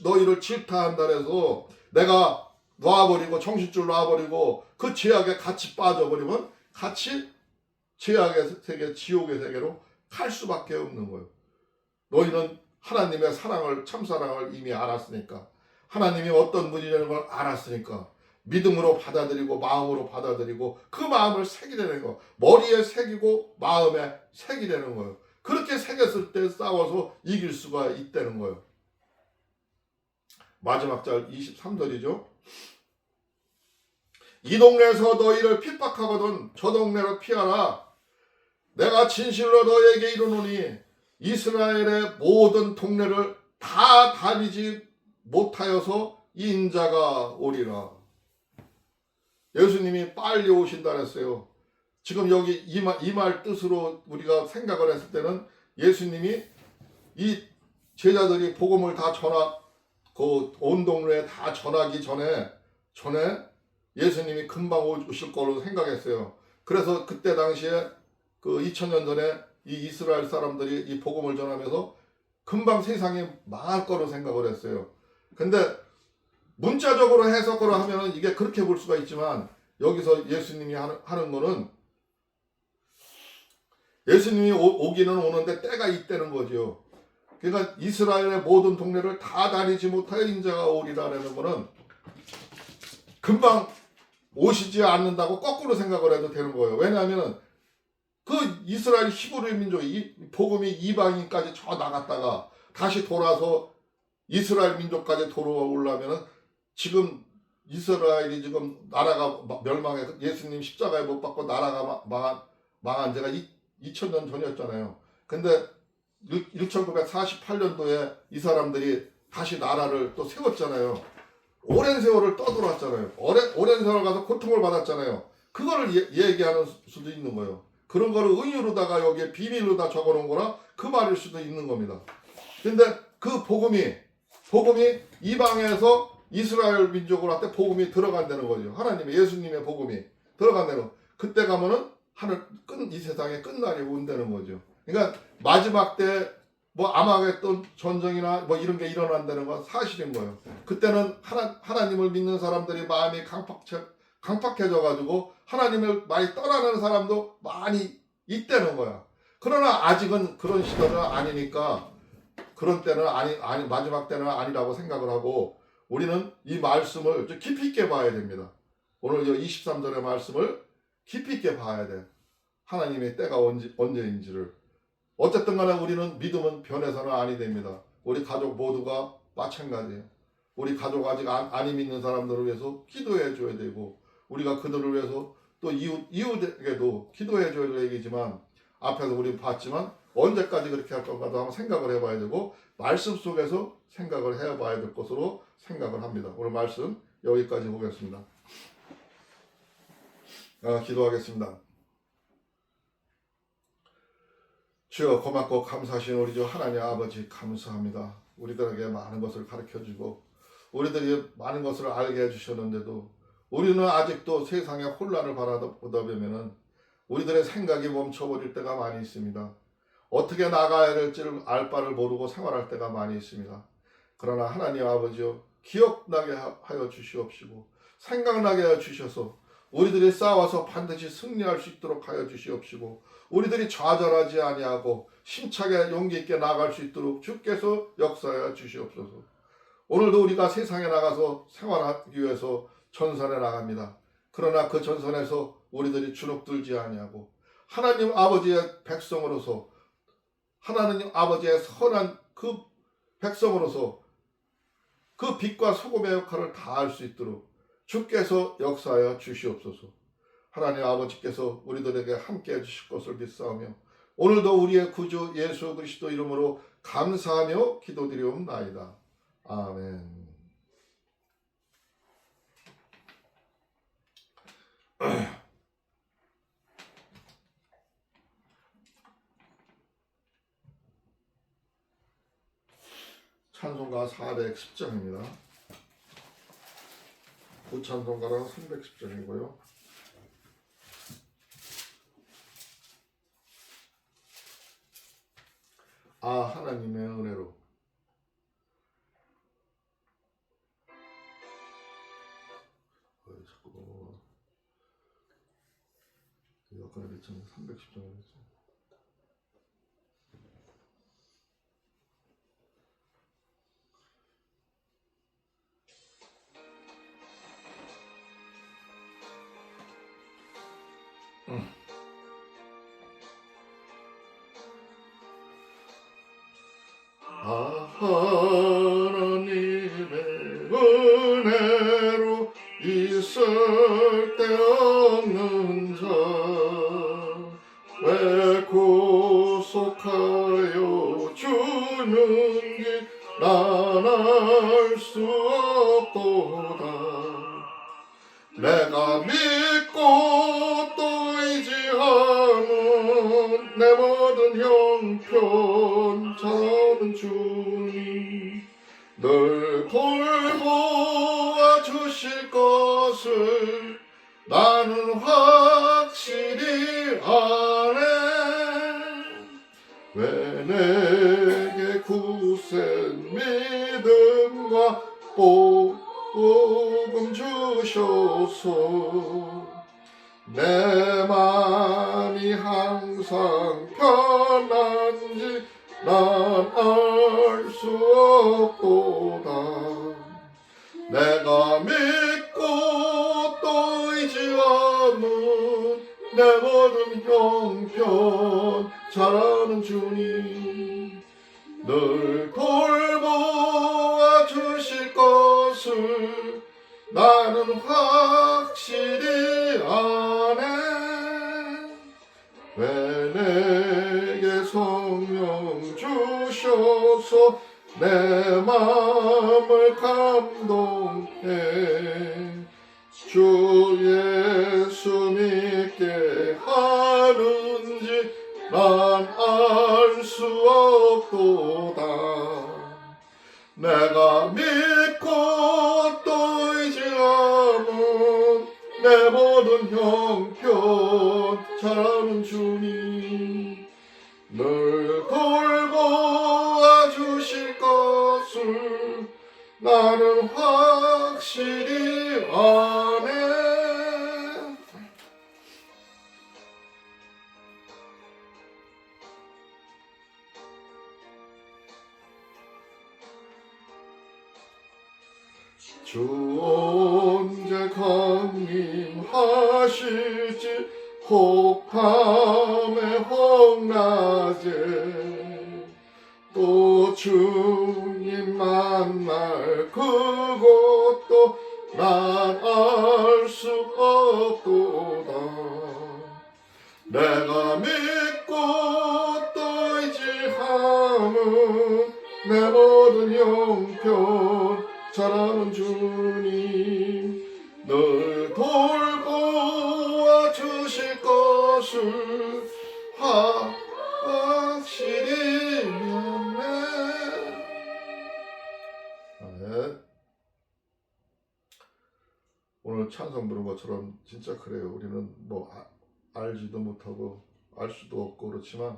너희를 질타한다 해서 내가 놔버리고 정신줄 놔버리고 그 죄악에 같이 빠져버리면 같이 죄악의 세계, 지옥의 세계로 갈 수밖에 없는 거예요. 너희는 하나님의 사랑을, 참사랑을 이미 알았으니까, 하나님이 어떤 분이라는 걸 알았으니까 믿음으로 받아들이고 마음으로 받아들이고 그 마음을 새기려는 거, 머리에 새기고 마음에 새기려는 거예요. 그렇게 새겼을 때 싸워서 이길 수가 있다는 거예요. 마지막 절 23절이죠. 이 동네에서 너희를 핍박하거든 저 동네로 피하라. 내가 진실로 너에게 이르노니 이스라엘의 모든 동네를 다 다니지 못하여서 인자가 오리라. 예수님이 빨리 오신다 했어요. 지금 여기 이 말 뜻으로 우리가 생각을 했을 때는 예수님이 이 제자들이 복음을 다 그 온 동네에 다 전하기 전에 예수님이 금방 오실 거로 생각했어요. 그래서 그때 당시에 그 2000년 전에 이 이스라엘 사람들이 이 복음을 전하면서 금방 세상이 망할 거로 생각을 했어요. 근데 문자적으로 해석으로 하면은 이게 그렇게 볼 수가 있지만 여기서 예수님이 하는 거는 예수님이 오기는 오는데 때가 있다는 거죠. 그러니까 이스라엘의 모든 동네를 다 다니지 못하여 인자가 오리라는 거는 금방 오시지 않는다고 거꾸로 생각을 해도 되는 거예요. 왜냐하면 그 이스라엘 히브리 민족이 이 복음이 이방인까지 저 나갔다가 다시 돌아서 이스라엘 민족까지 돌아오려면 지금 이스라엘이 지금 나라가 멸망해 예수님 십자가에 못 박고 나라가 망한 지가 2000년 전이었잖아요. 근데 1948년도에 이 사람들이 다시 나라를 또 세웠잖아요. 오랜 세월을 떠돌았잖아요. 오랜 세월 가서 고통을 받았잖아요. 그거를 얘기하는 수도 있는 거예요. 그런 거를 은유로다가 여기에 비밀로다 적어놓은 거라 그 말일 수도 있는 겁니다. 근데 그 복음이 이방에서 이스라엘 민족으로한테 복음이 들어간다는 거죠. 하나님의 예수님의 복음이 들어간다는 거. 그때 가면은 이 세상의 끝날이 온다는 거죠. 그러니까 마지막 때 뭐 아마겟돈 전쟁이나 뭐 이런 게 일어난다는 건 사실인 거예요. 그때는 하나님을 믿는 사람들이 마음이 강팍해져 가지고 하나님을 많이 떠나는 사람도 많이 있다는 거야. 그러나 아직은 그런 시대는 아니니까 그런 때는 마지막 때는 아니라고 생각을 하고 우리는 이 말씀을 좀 깊이 있게 봐야 됩니다. 오늘 23절의 말씀을 깊이 있게 봐야 돼. 하나님의 때가 언제인지를. 어쨌든 간에 우리는 믿음은 변해서는 아니 됩니다. 우리 가족 모두가 마찬가지예요. 우리 가족 아직 안 믿는 사람들을 위해서 기도해 줘야 되고 우리가 그들을 위해서 또 이웃에게도 기도해 줘야 되겠지만 앞에서 우리 봤지만 언제까지 그렇게 할 건가도 한번 생각을 해봐야 되고 말씀 속에서 생각을 해봐야 될 것으로 생각을 합니다. 오늘 말씀 여기까지 보겠습니다. 기도하겠습니다. 주여 고맙고 감사하신 우리 주 하나님 아버지 감사합니다. 우리들에게 많은 것을 가르쳐주고 우리들이 많은 것을 알게 해주셨는데도 우리는 아직도 세상의 혼란을 바라보다 보면은 우리들의 생각이 멈춰버릴 때가 많이 있습니다. 어떻게 나가야 될지를 알 바를 모르고 생활할 때가 많이 있습니다. 그러나 하나님 아버지여 기억나게 하여 주시옵시고 생각나게 하여 주셔서 우리들이 싸워서 반드시 승리할 수 있도록 하여 주시옵시고 우리들이 좌절하지 아니하고 힘차게 용기 있게 나아갈 수 있도록 주께서 역사하여 주시옵소서. 오늘도 우리가 세상에 나가서 생활하기 위해서 전선에 나갑니다. 그러나 그 전선에서 우리들이 주눅들지 아니하고 하나님 아버지의 백성으로서 하나님 아버지의 선한 그 백성으로서 그 빛과 소금의 역할을 다할 수 있도록 주께서 역사하여 주시옵소서. 하나님 아버지께서 우리들에게 함께 해주실 것을 믿사오며 오늘도 우리의 구주 예수 그리스도 이름으로 감사하며 기도드리옵나이다. 아멘. 찬송가 410장입니다. 구찬송가랑 310장이고요. 하나님의 은혜로. 자꾸 아까 310장을 했죠. 하나님의 은혜로 있을 데 없는 자 왜 구속하여 주는지 난 알 수 없도다. 내가 믿고 또 의지 의지함은 내 모든 형편 잘하는 주님 늘 돌보아 주실 것을 나는 확실히 아네. 왜 내게 굳센 믿음과 복음 주셔서 내 맘이 항상 편한지 난 알 수 없도다. 내가 믿고 또 의지함은 내 모든 형편 잘하는 주님 늘 돌보아 주실 것을 나는 확실히 아네. 왜 내게 성령 주셔서 내 마음을 감동해 주 예수 믿게 하는지 난 알 수 없도다. 내가 믿고 또 의지함은 내 모든 형편 잘하는 주님 늘 돌보아 주실 것을 나는 확실히 아네. 주 언제 강림하실지 혹밤에 혹낮에 또 주님 만날 그것도 난 알 수 없도다. 내가 믿고 또 의지함은 내 모든 형편 잘하는 주님 늘 돌보아 주실 것을 확실히 믿네. 아멘. 오늘 찬송 부른 것처럼 진짜 그래요. 우리는 뭐 알지도 못하고 알 수도 없고 그렇지만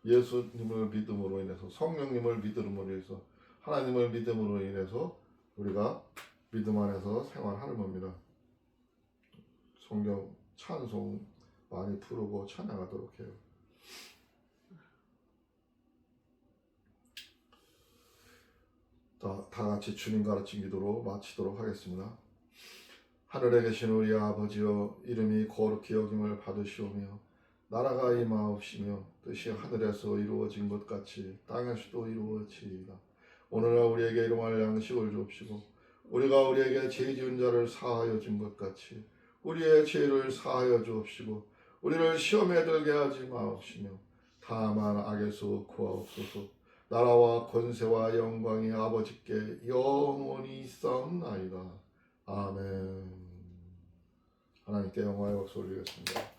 예수님을 믿음으로 인해서 성령님을 믿음으로 인해서 하나님을 믿음으로 인해서 우리가 믿음 안에서 생활하는 겁니다. 성경 찬송 많이 부르고 찬양하도록 해요. 다 같이 주님 가르친 기도로 마치도록 하겠습니다. 하늘에 계신 우리 아버지여 이름이 거룩히 여김을 받으시오며 나라가 임하옵시며 뜻이 하늘에서 이루어진 것 같이 땅에서도 이루어지이다. 오늘날 우리에게 일용할 양식을 주옵시고 우리가 우리에게 죄 지은 자를 사하여 준 것 같이 우리의 죄를 사하여 주옵시고 우리를 시험에 들게 하지 마옵시며 다만 악에서 구하옵소서. 나라와 권세와 영광이 아버지께 영원히 있사옵나이다. 아멘. 하나님께 영광의 박수 올리겠습니다.